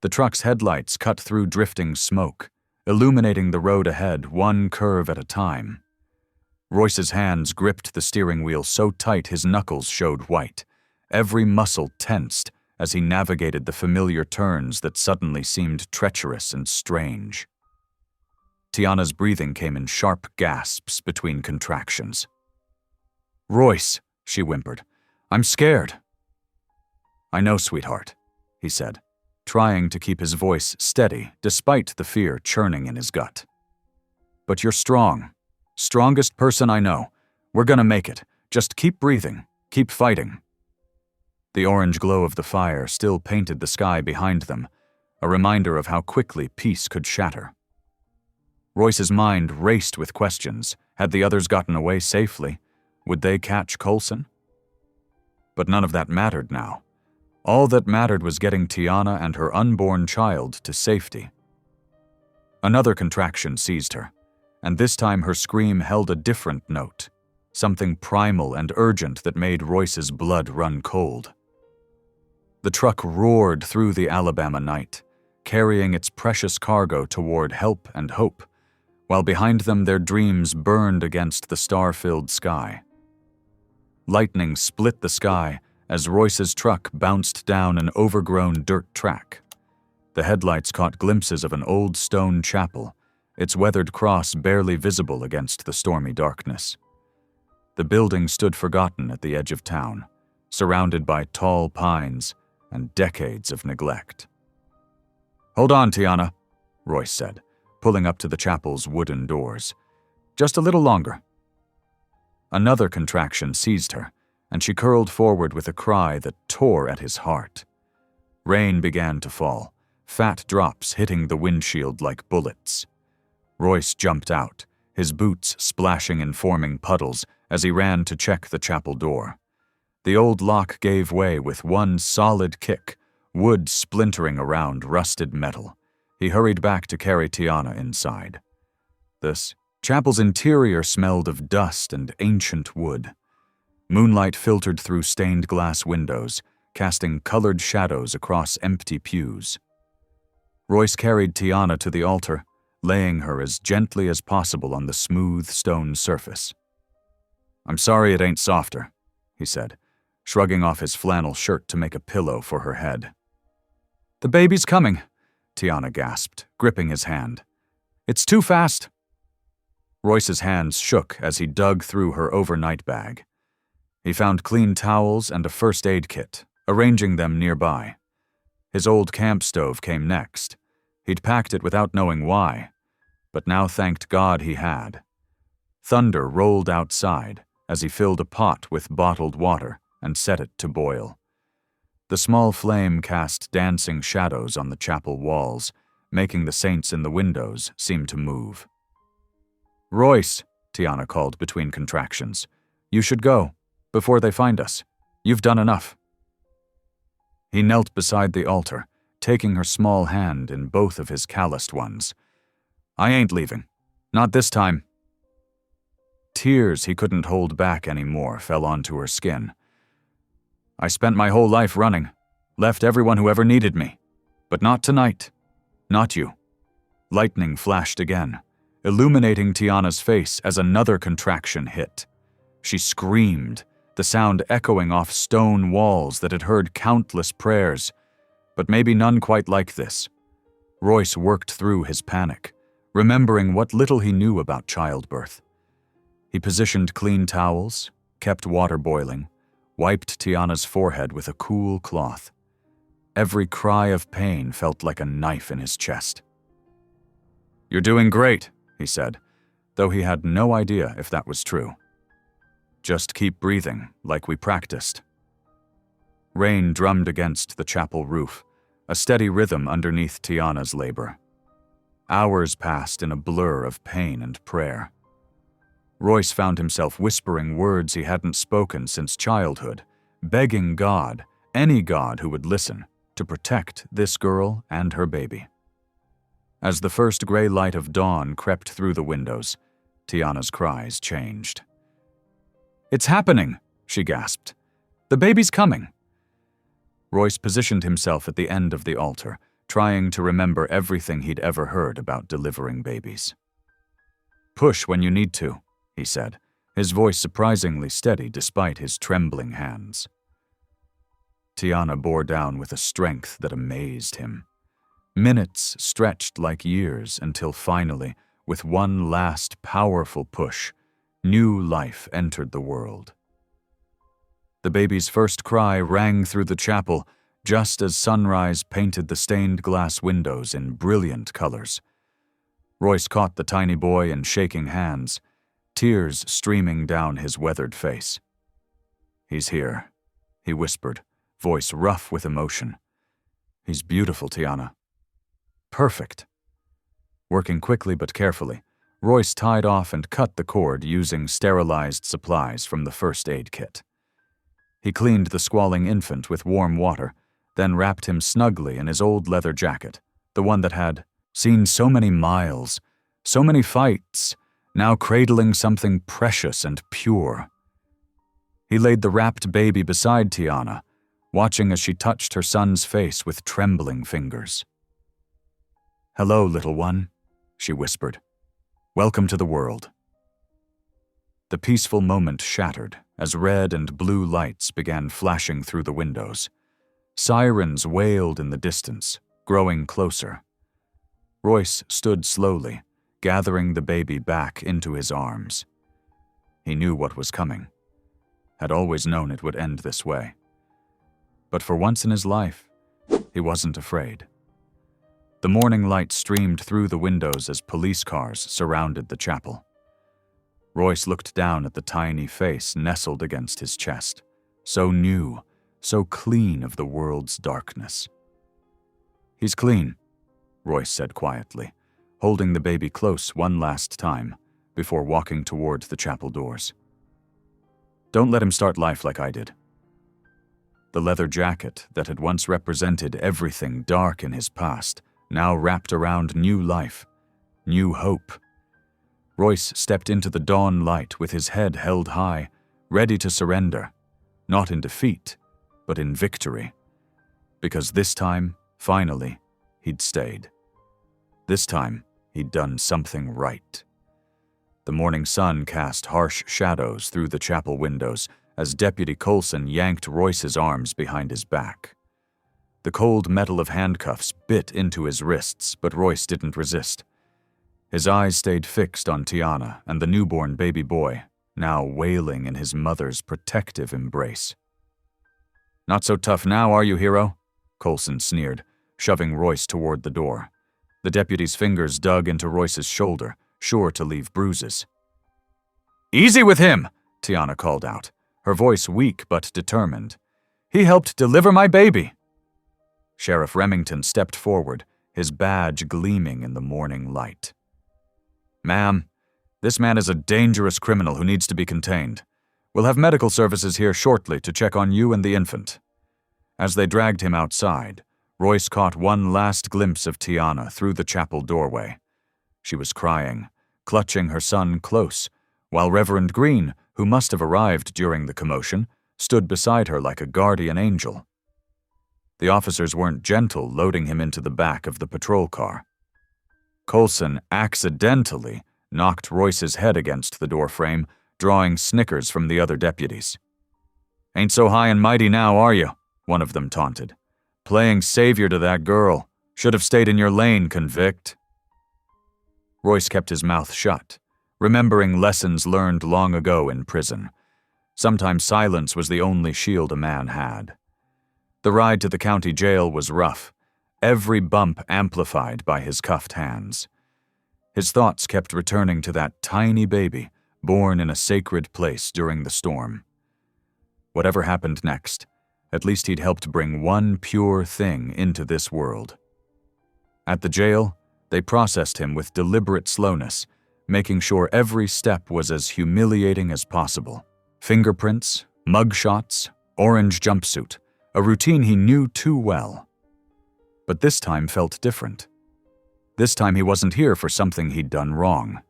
The truck's headlights cut through drifting smoke, illuminating the road ahead one curve at a time. Royce's hands gripped the steering wheel so tight his knuckles showed white, every muscle tensed as he navigated the familiar turns that suddenly seemed treacherous and strange. Tiana's breathing came in sharp gasps between contractions. "Royce," she whimpered, "I'm scared." "I know, sweetheart," he said, trying to keep his voice steady despite the fear churning in his gut. "But you're strong. Strongest person I know. We're gonna make it. Just keep breathing. Keep fighting." The orange glow of the fire still painted the sky behind them, a reminder of how quickly peace could shatter. Royce's mind raced with questions. Had the others gotten away safely? Would they catch Coulson? But none of that mattered now. All that mattered was getting Tiana and her unborn child to safety. Another contraction seized her, and this time her scream held a different note, something primal and urgent that made Royce's blood run cold. The truck roared through the Alabama night, carrying its precious cargo toward help and hope, while behind them their dreams burned against the star-filled sky. Lightning split the sky as Royce's truck bounced down an overgrown dirt track. The headlights caught glimpses of an old stone chapel, its weathered cross barely visible against the stormy darkness. The building stood forgotten at the edge of town, surrounded by tall pines and decades of neglect. "Hold on, Tiana," Royce said, pulling up to the chapel's wooden doors. "Just a little longer." Another contraction seized her, and she curled forward with a cry that tore at his heart. Rain began to fall, fat drops hitting the windshield like bullets. Royce jumped out, his boots splashing in forming puddles as he ran to check the chapel door. The old lock gave way with one solid kick, wood splintering around rusted metal. He hurried back to carry Tiana inside. The chapel's interior smelled of dust and ancient wood. Moonlight filtered through stained glass windows, casting colored shadows across empty pews. Royce carried Tiana to the altar, laying her as gently as possible on the smooth stone surface. "I'm sorry it ain't softer," he said, shrugging off his flannel shirt to make a pillow for her head. "The baby's coming," Tiana gasped, gripping his hand. "It's too fast." Royce's hands shook as he dug through her overnight bag. He found clean towels and a first aid kit, arranging them nearby. His old camp stove came next. He'd packed it without knowing why, but now thanked God he had. Thunder rolled outside as he filled a pot with bottled water and set it to boil. The small flame cast dancing shadows on the chapel walls, making the saints in the windows seem to move. "Royce," Tiana called between contractions, "you should go, before they find us. You've done enough." He knelt beside the altar, taking her small hand in both of his calloused ones. "I ain't leaving. Not this time." Tears he couldn't hold back anymore fell onto her skin. "I spent my whole life running, left everyone who ever needed me. But not tonight. Not you." Lightning flashed again, illuminating Tiana's face as another contraction hit. She screamed, the sound echoing off stone walls that had heard countless prayers, but maybe none quite like this. Royce worked through his panic, remembering what little he knew about childbirth. He positioned clean towels, kept water boiling, wiped Tiana's forehead with a cool cloth. Every cry of pain felt like a knife in his chest. "You're doing great," he said, though he had no idea if that was true. "Just keep breathing, like we practiced." Rain drummed against the chapel roof, a steady rhythm underneath Tiana's labor. Hours passed in a blur of pain and prayer. Royce found himself whispering words he hadn't spoken since childhood, begging God, any God who would listen, to protect this girl and her baby. As the first gray light of dawn crept through the windows, Tiana's cries changed. "It's happening," she gasped. "The baby's coming." Royce positioned himself at the end of the altar, trying to remember everything he'd ever heard about delivering babies. "Push when you need to," he said, his voice surprisingly steady despite his trembling hands. Tiana bore down with a strength that amazed him. Minutes stretched like years until finally, with one last powerful push, new life entered the world. The baby's first cry rang through the chapel just as sunrise painted the stained glass windows in brilliant colors. Royce caught the tiny boy in shaking hands, tears streaming down his weathered face. "He's here," he whispered, voice rough with emotion. "He's beautiful, Tiana. Perfect." Working quickly but carefully, Royce tied off and cut the cord using sterilized supplies from the first aid kit. He cleaned the squalling infant with warm water, then wrapped him snugly in his old leather jacket, the one that had seen so many miles, so many fights, now cradling something precious and pure. He laid the wrapped baby beside Tiana, watching as she touched her son's face with trembling fingers. "Hello, little one," she whispered. "Welcome to the world." The peaceful moment shattered as red and blue lights began flashing through the windows. Sirens wailed in the distance, growing closer. Royce stood slowly, gathering the baby back into his arms. He knew what was coming, had always known it would end this way. But for once in his life, he wasn't afraid. The morning light streamed through the windows as police cars surrounded the chapel. Royce looked down at the tiny face nestled against his chest, so new, so clean of the world's darkness. "He's clean," Royce said quietly, holding the baby close one last time before walking toward the chapel doors. "Don't let him start life like I did." The leather jacket that had once represented everything dark in his past now wrapped around new life, new hope. Royce stepped into the dawn light with his head held high, ready to surrender, not in defeat, but in victory. Because this time, finally, he'd stayed. This time, he'd done something right. The morning sun cast harsh shadows through the chapel windows as Deputy Coulson yanked Royce's arms behind his back. The cold metal of handcuffs bit into his wrists, but Royce didn't resist. His eyes stayed fixed on Tiana and the newborn baby boy, now wailing in his mother's protective embrace. "Not so tough now, are you, hero?" Coulson sneered, shoving Royce toward the door. The deputy's fingers dug into Royce's shoulder, sure to leave bruises. "Easy with him!" Tiana called out, her voice weak but determined. "He helped deliver my baby." Sheriff Remington stepped forward, his badge gleaming in the morning light. "Ma'am, this man is a dangerous criminal who needs to be contained. We'll have medical services here shortly to check on you and the infant." As they dragged him outside, Royce caught one last glimpse of Tiana through the chapel doorway. She was crying, clutching her son close, while Reverend Green, who must have arrived during the commotion, stood beside her like a guardian angel. The officers weren't gentle loading him into the back of the patrol car. Coulson accidentally knocked Royce's head against the doorframe, drawing snickers from the other deputies. "Ain't so high and mighty now, are you?" one of them taunted. "Playing savior to that girl. Should have stayed in your lane, convict." Royce kept his mouth shut, remembering lessons learned long ago in prison. Sometimes silence was the only shield a man had. The ride to the county jail was rough, every bump amplified by his cuffed hands. His thoughts kept returning to that tiny baby, born in a sacred place during the storm. Whatever happened next, at least he'd helped bring one pure thing into this world. At the jail, they processed him with deliberate slowness, making sure every step was as humiliating as possible. Fingerprints, mugshots, orange jumpsuit, a routine he knew too well. But this time felt different. This time he wasn't here for something he'd done wrong.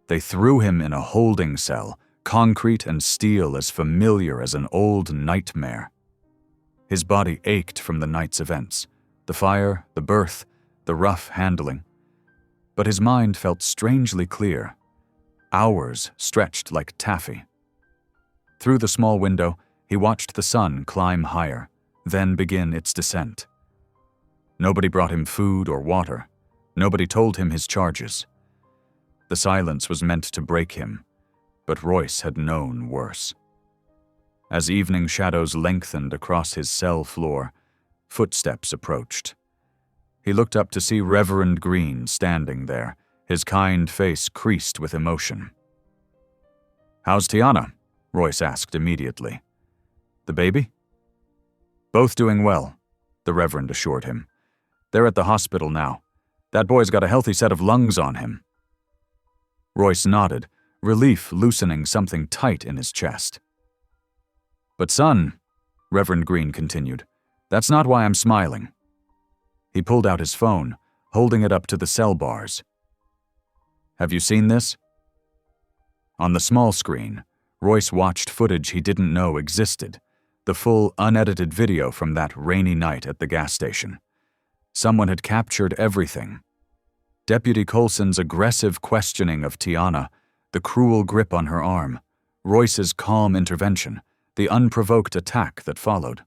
They threw him in a holding cell, concrete and steel as familiar as an old nightmare. His body ached from the night's events, the fire, the birth, the rough handling. But his mind felt strangely clear. Hours stretched like taffy. Through the small window, he watched the sun climb higher, then begin its descent. Nobody brought him food or water. Nobody told him his charges. The silence was meant to break him, but Royce had known worse. As evening shadows lengthened across his cell floor, footsteps approached. He looked up to see Reverend Green standing there, his kind face creased with emotion. "How's Tiana?" Royce asked immediately. "The baby?" "Both doing well," the Reverend assured him. "They're at the hospital now. That boy's got a healthy set of lungs on him." Royce nodded, relief loosening something tight in his chest. "But son," Reverend Green continued, "that's not why I'm smiling." He pulled out his phone, holding it up to the cell bars. "Have you seen this?" On the small screen, Royce watched footage he didn't know existed, the full, unedited video from that rainy night at the gas station. Someone had captured everything. Deputy Coulson's aggressive questioning of Tiana, the cruel grip on her arm, Royce's calm intervention, the unprovoked attack that followed.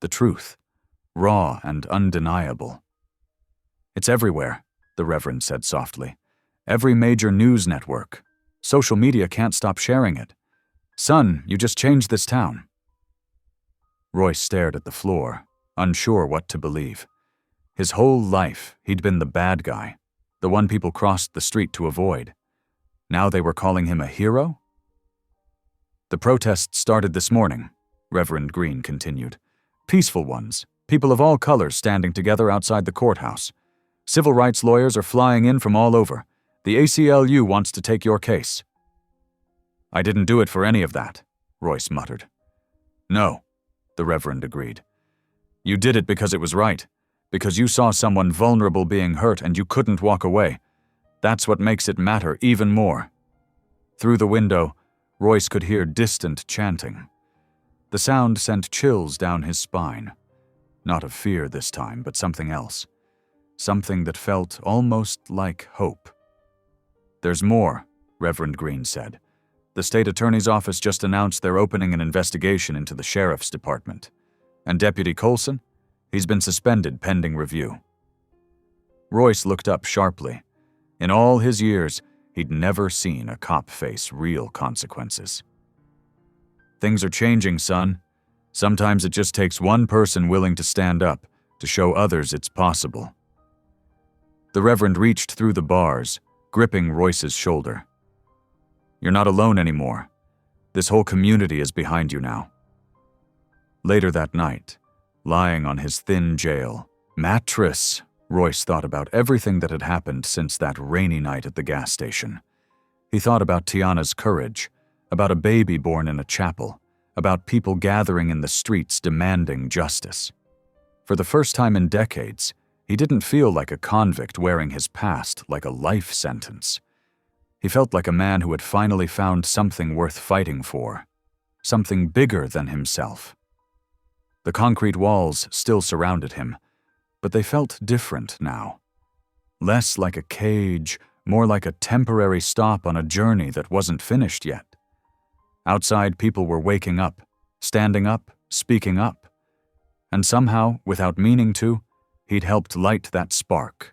The truth, raw and undeniable. "It's everywhere," the Reverend said softly. "Every major news network. Social media can't stop sharing it. Son, you just changed this town." Royce stared at the floor, unsure what to believe. His whole life, he'd been the bad guy, the one people crossed the street to avoid. Now they were calling him a hero? "The protests started this morning," Reverend Green continued. "Peaceful ones, people of all colors standing together outside the courthouse. Civil rights lawyers are flying in from all over. The ACLU wants to take your case." "I didn't do it for any of that," Royce muttered. "No," the Reverend agreed. "You did it because it was right, because you saw someone vulnerable being hurt and you couldn't walk away. That's what makes it matter even more." Through the window, Royce could hear distant chanting. The sound sent chills down his spine. Not of fear this time, but something else. Something that felt almost like hope. "There's more," Reverend Green said. "The state attorney's office just announced they're opening an investigation into the sheriff's department. And Deputy Coulson? He's been suspended pending review." Royce looked up sharply. In all his years, he'd never seen a cop face real consequences. "Things are changing, son. Sometimes it just takes one person willing to stand up, to show others it's possible." The Reverend reached through the bars, gripping Royce's shoulder. "You're not alone anymore. This whole community is behind you now." Later that night, lying on his thin jail mattress, Royce thought about everything that had happened since that rainy night at the gas station. He thought about Tiana's courage, about a baby born in a chapel, about people gathering in the streets demanding justice. For the first time in decades, he didn't feel like a convict wearing his past like a life sentence. He felt like a man who had finally found something worth fighting for, something bigger than himself. The concrete walls still surrounded him, but they felt different now. Less like a cage, more like a temporary stop on a journey that wasn't finished yet. Outside, people were waking up, standing up, speaking up. And somehow, without meaning to, he'd helped light that spark.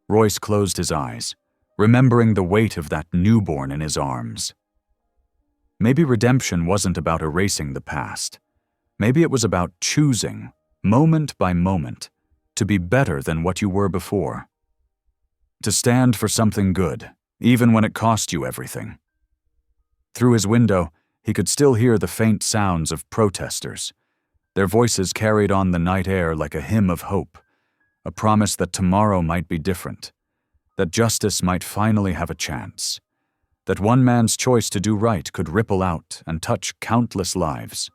Royce closed his eyes, remembering the weight of that newborn in his arms. Maybe redemption wasn't about erasing the past. Maybe it was about choosing, moment by moment, to be better than what you were before. To stand for something good, even when it cost you everything. Through his window, he could still hear the faint sounds of protesters. Their voices carried on the night air like a hymn of hope, a promise that tomorrow might be different, that justice might finally have a chance, that one man's choice to do right could ripple out and touch countless lives.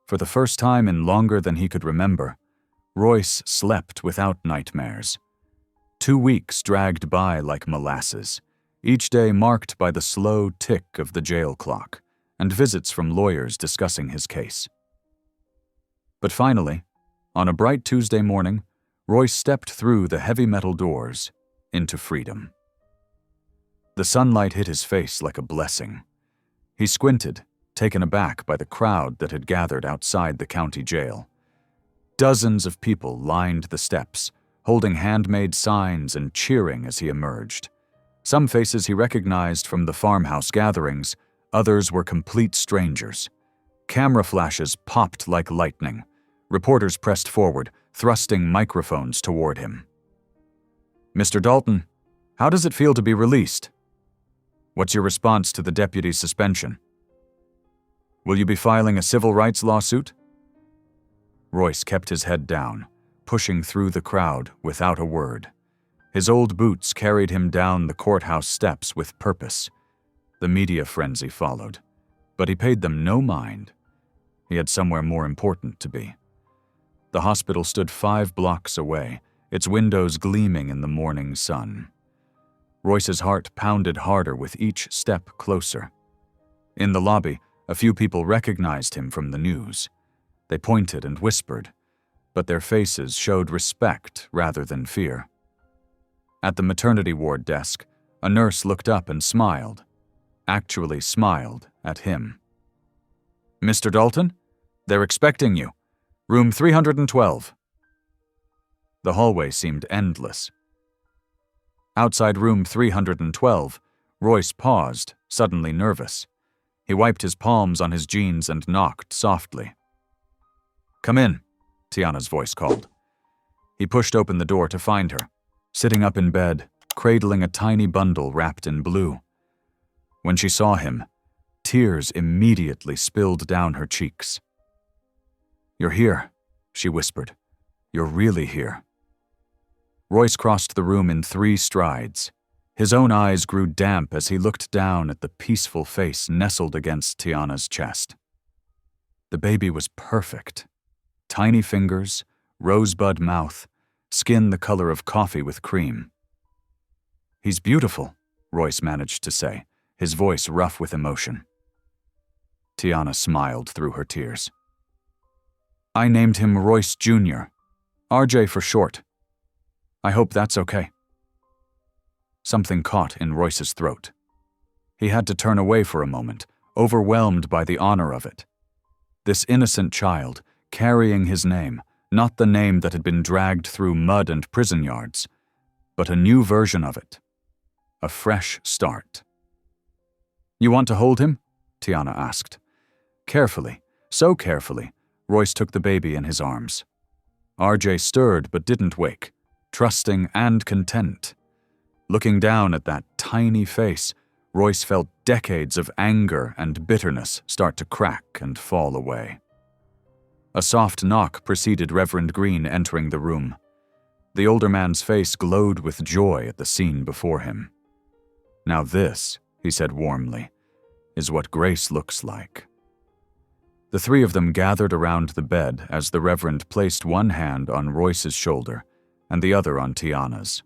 For the first time in longer than he could remember, Royce slept without nightmares. 2 weeks dragged by like molasses, each day marked by the slow tick of the jail clock and visits from lawyers discussing his case. But finally, on a bright Tuesday morning, Royce stepped through the heavy metal doors into freedom. The sunlight hit his face like a blessing. He squinted, taken aback by the crowd that had gathered outside the county jail. Dozens of people lined the steps, holding handmade signs and cheering as he emerged. Some faces he recognized from the farmhouse gatherings, others were complete strangers. Camera flashes popped like lightning. Reporters pressed forward, thrusting microphones toward him. "Mr. Dalton, how does it feel to be released? What's your response to the deputy's suspension? Will you be filing a civil rights lawsuit?" Royce kept his head down, pushing through the crowd without a word. His old boots carried him down the courthouse steps with purpose. The media frenzy followed, but he paid them no mind. He had somewhere more important to be. The hospital stood 5 blocks away, its windows gleaming in the morning sun. Royce's heart pounded harder with each step closer. In the lobby, A few people recognized him from the news. They pointed and whispered, but their faces showed respect rather than fear. At the maternity ward desk, a nurse looked up and smiled, actually smiled at him. "Mr. Dalton? They're expecting you. Room 312. The hallway seemed endless. Outside room 312, Royce paused, suddenly nervous. He wiped his palms on his jeans and knocked softly. "Come in," Tiana's voice called. He pushed open the door to find her, sitting up in bed, cradling a tiny bundle wrapped in blue. When she saw him, tears immediately spilled down her cheeks. "You're here," she whispered. "You're really here." Royce crossed the room in 3 strides. His own eyes grew damp as he looked down at the peaceful face nestled against Tiana's chest. The baby was perfect. Tiny fingers, rosebud mouth, skin the color of coffee with cream. "He's beautiful," Royce managed to say, his voice rough with emotion. Tiana smiled through her tears. "I named him Royce Jr., RJ for short. I hope that's okay." Something caught in Royce's throat. He had to turn away for a moment, overwhelmed by the honor of it. This innocent child, carrying his name, not the name that had been dragged through mud and prison yards, but a new version of it. A fresh start. "You want to hold him?" Tiana asked. Carefully, so carefully, Royce took the baby in his arms. RJ stirred but didn't wake, trusting and content. Looking down at that tiny face, Royce felt decades of anger and bitterness start to crack and fall away. A soft knock preceded Reverend Green entering the room. The older man's face glowed with joy at the scene before him. "Now this," he said warmly, "is what grace looks like." The 3 of them gathered around the bed as the Reverend placed one hand on Royce's shoulder and the other on Tiana's.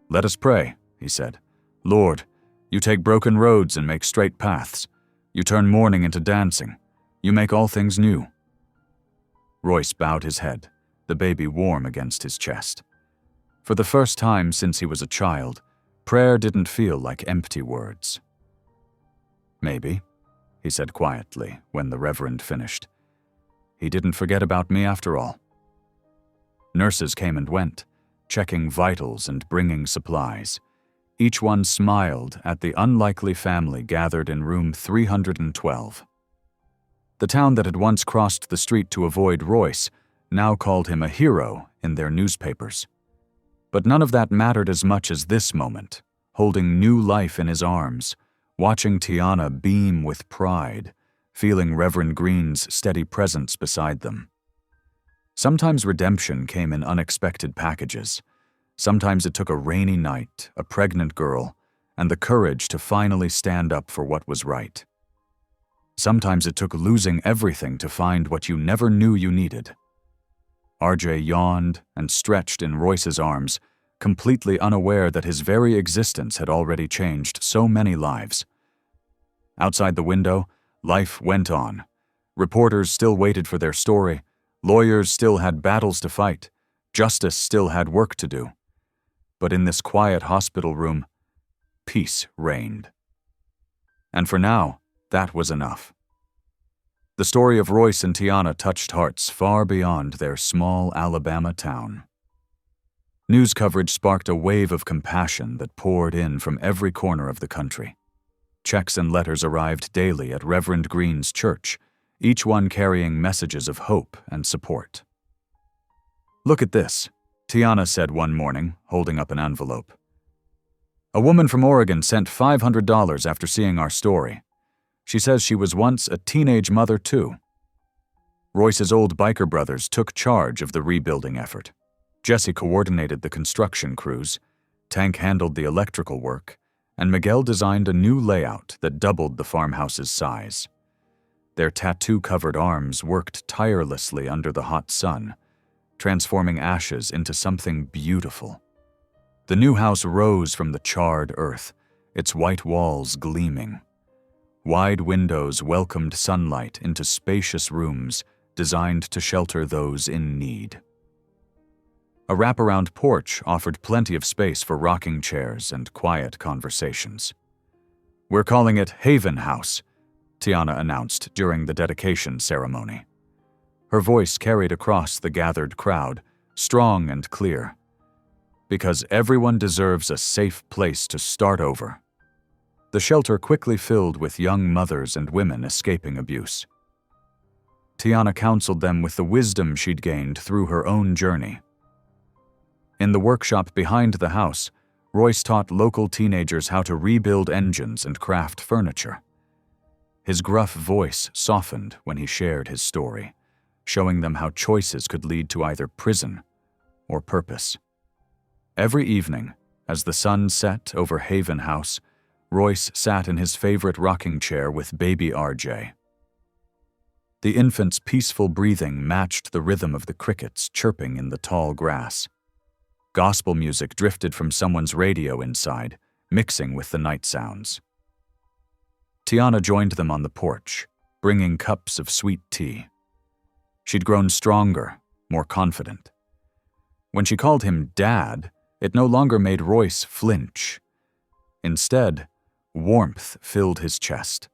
"Let us pray," he said. "Lord, you take broken roads and make straight paths. You turn mourning into dancing. You make all things new." Royce bowed his head, the baby warm against his chest. For the first time since he was a child, prayer didn't feel like empty words. "Maybe," he said quietly when the Reverend finished. "He didn't forget about me after all." Nurses came and went, checking vitals and bringing supplies. Each one smiled at the unlikely family gathered in room 312. The town that had once crossed the street to avoid Royce now called him a hero in their newspapers. But none of that mattered as much as this moment, holding new life in his arms, watching Tiana beam with pride, feeling Reverend Green's steady presence beside them. Sometimes redemption came in unexpected packages. Sometimes it took a rainy night, a pregnant girl, and the courage to finally stand up for what was right. Sometimes it took losing everything to find what you never knew you needed. RJ yawned and stretched in Royce's arms, completely unaware that his very existence had already changed so many lives. Outside the window, life went on. Reporters still waited for their story. Lawyers still had battles to fight. Justice still had work to do. But in this quiet hospital room, peace reigned. And for now, that was enough. The story of Royce and Tiana touched hearts far beyond their small Alabama town. News coverage sparked a wave of compassion that poured in from every corner of the country. Checks and letters arrived daily at Reverend Green's church, each one carrying messages of hope and support. "Look at this," Tiana said one morning, holding up an envelope. "A woman from Oregon sent $500 after seeing our story. She says she was once a teenage mother too." Royce's old biker brothers took charge of the rebuilding effort. Jesse coordinated the construction crews, Tank handled the electrical work, and Miguel designed a new layout that doubled the farmhouse's size. Their tattoo-covered arms worked tirelessly under the hot sun, transforming ashes into something beautiful. The new house rose from the charred earth, its white walls gleaming. Wide windows welcomed sunlight into spacious rooms designed to shelter those in need. A wraparound porch offered plenty of space for rocking chairs and quiet conversations. "We're calling it Haven House," Tiana announced during the dedication ceremony. Her voice carried across the gathered crowd, strong and clear. "Because everyone deserves a safe place to start over." The shelter quickly filled with young mothers and women escaping abuse. Tiana counseled them with the wisdom she'd gained through her own journey. In the workshop behind the house, Royce taught local teenagers how to rebuild engines and craft furniture. His gruff voice softened when he shared his story, showing them how choices could lead to either prison or purpose. Every evening, as the sun set over Haven House, Royce sat in his favorite rocking chair with baby RJ. The infant's peaceful breathing matched the rhythm of the crickets chirping in the tall grass. Gospel music drifted from someone's radio inside, mixing with the night sounds. Tiana joined them on the porch, bringing cups of sweet tea. She'd grown stronger, more confident. When she called him Dad, it no longer made Royce flinch. Instead, warmth filled his chest,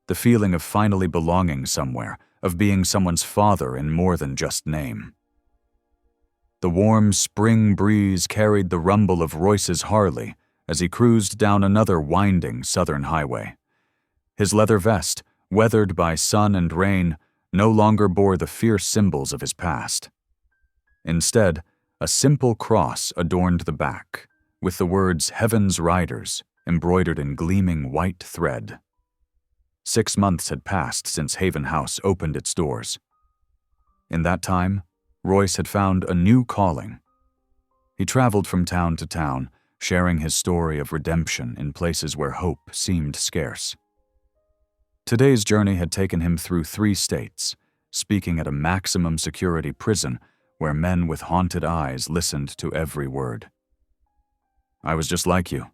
the feeling of finally belonging somewhere, of being someone's father in more than just name. The warm spring breeze carried the rumble of Royce's Harley as he cruised down another winding southern highway. His leather vest, weathered by sun and rain, no longer bore the fierce symbols of his past. Instead, a simple cross adorned the back, with the words "Heaven's Riders" embroidered in gleaming white thread. 6 months had passed since Haven House opened its doors. In that time, Royce had found a new calling. He traveled from town to town, sharing his story of redemption in places where hope seemed scarce. Today's journey had taken him through 3 states, speaking at a maximum security prison where men with haunted eyes listened to every word. "I was just like you,"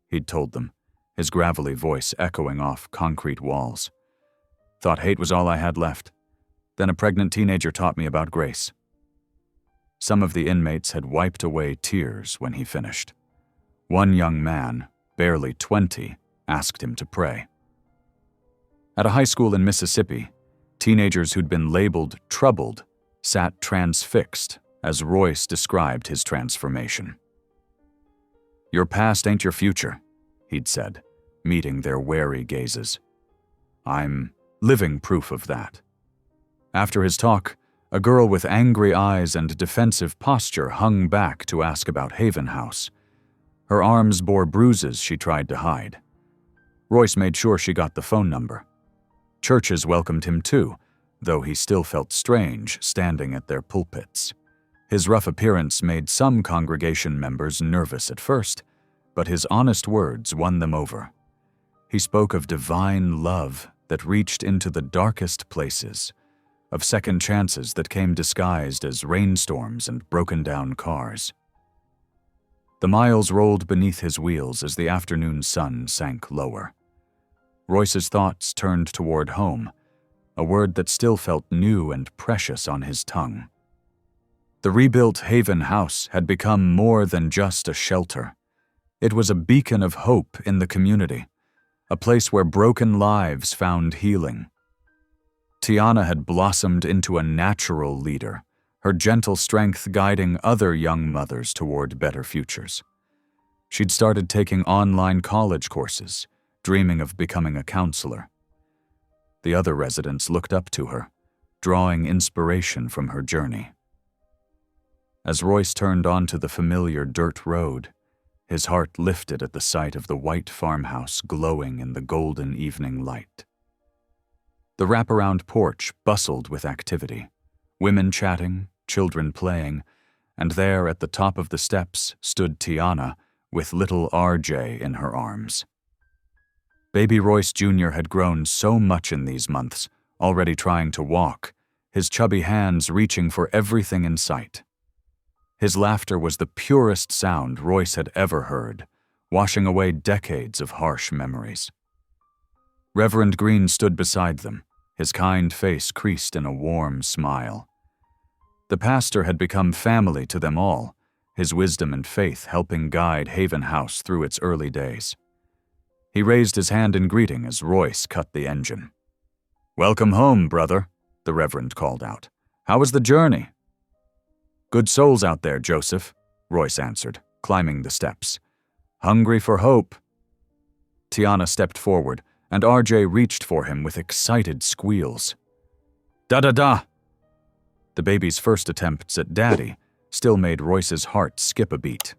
he'd told them, his gravelly voice echoing off concrete walls. "Thought hate was all I had left. Then a pregnant teenager taught me about grace." Some of the inmates had wiped away tears when he finished. One young man, barely 20, asked him to pray. At a high school in Mississippi, teenagers who'd been labeled troubled sat transfixed as Royce described his transformation. "Your past ain't your future," he'd said, meeting their wary gazes. "I'm living proof of that." After his talk, a girl with angry eyes and defensive posture hung back to ask about Haven House. Her arms bore bruises she tried to hide. Royce made sure she got the phone number. Churches welcomed him too, though he still felt strange standing at their pulpits. His rough appearance made some congregation members nervous at first, but his honest words won them over. He spoke of divine love that reached into the darkest places, of second chances that came disguised as rainstorms and broken-down cars. The miles rolled beneath his wheels as the afternoon sun sank lower. Royce's thoughts turned toward home, a word that still felt new and precious on his tongue. The rebuilt Haven House had become more than just a shelter. It was a beacon of hope in the community, a place where broken lives found healing. Tiana had blossomed into a natural leader, her gentle strength guiding other young mothers toward better futures. She'd started taking online college courses, dreaming of becoming a counselor. The other residents looked up to her, drawing inspiration from her journey. As Royce turned onto the familiar dirt road, his heart lifted at the sight of the white farmhouse glowing in the golden evening light. The wraparound porch bustled with activity, women chatting, children playing, and there at the top of the steps stood Tiana with little RJ in her arms. Baby Royce Jr. had grown so much in these months, already trying to walk, his chubby hands reaching for everything in sight. His laughter was the purest sound Royce had ever heard, washing away decades of harsh memories. Reverend Green stood beside them, his kind face creased in a warm smile. The pastor had become family to them all, his wisdom and faith helping guide Haven House through its early days. He raised his hand in greeting as Royce cut the engine. "Welcome home, brother," the Reverend called out. "How was the journey?" "Good souls out there, Joseph," Royce answered, climbing the steps. "Hungry for hope." Tiana stepped forward, and RJ reached for him with excited squeals. "Da-da-da!" The baby's first attempts at daddy still made Royce's heart skip a beat.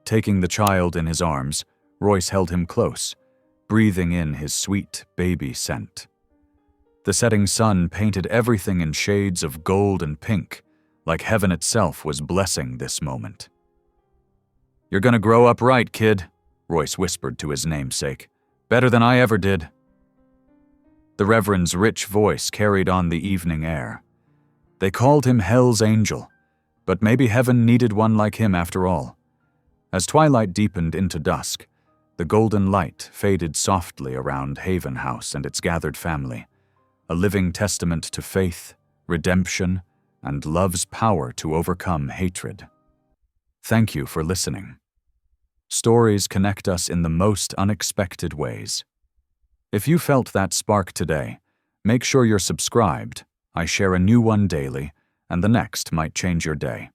Taking the child in his arms, Royce held him close, breathing in his sweet baby scent. The setting sun painted everything in shades of gold and pink, like heaven itself was blessing this moment. "You're gonna grow up right, kid," Royce whispered to his namesake. "Better than I ever did." The Reverend's rich voice carried on the evening air. They called him Hell's Angel, but maybe heaven needed one like him after all. As twilight deepened into dusk, the golden light faded softly around Haven House and its gathered family, a living testament to faith, redemption, and love's power to overcome hatred. Thank you for listening. Stories connect us in the most unexpected ways. If you felt that spark today, make sure you're subscribed. I share a new one daily, and the next might change your day.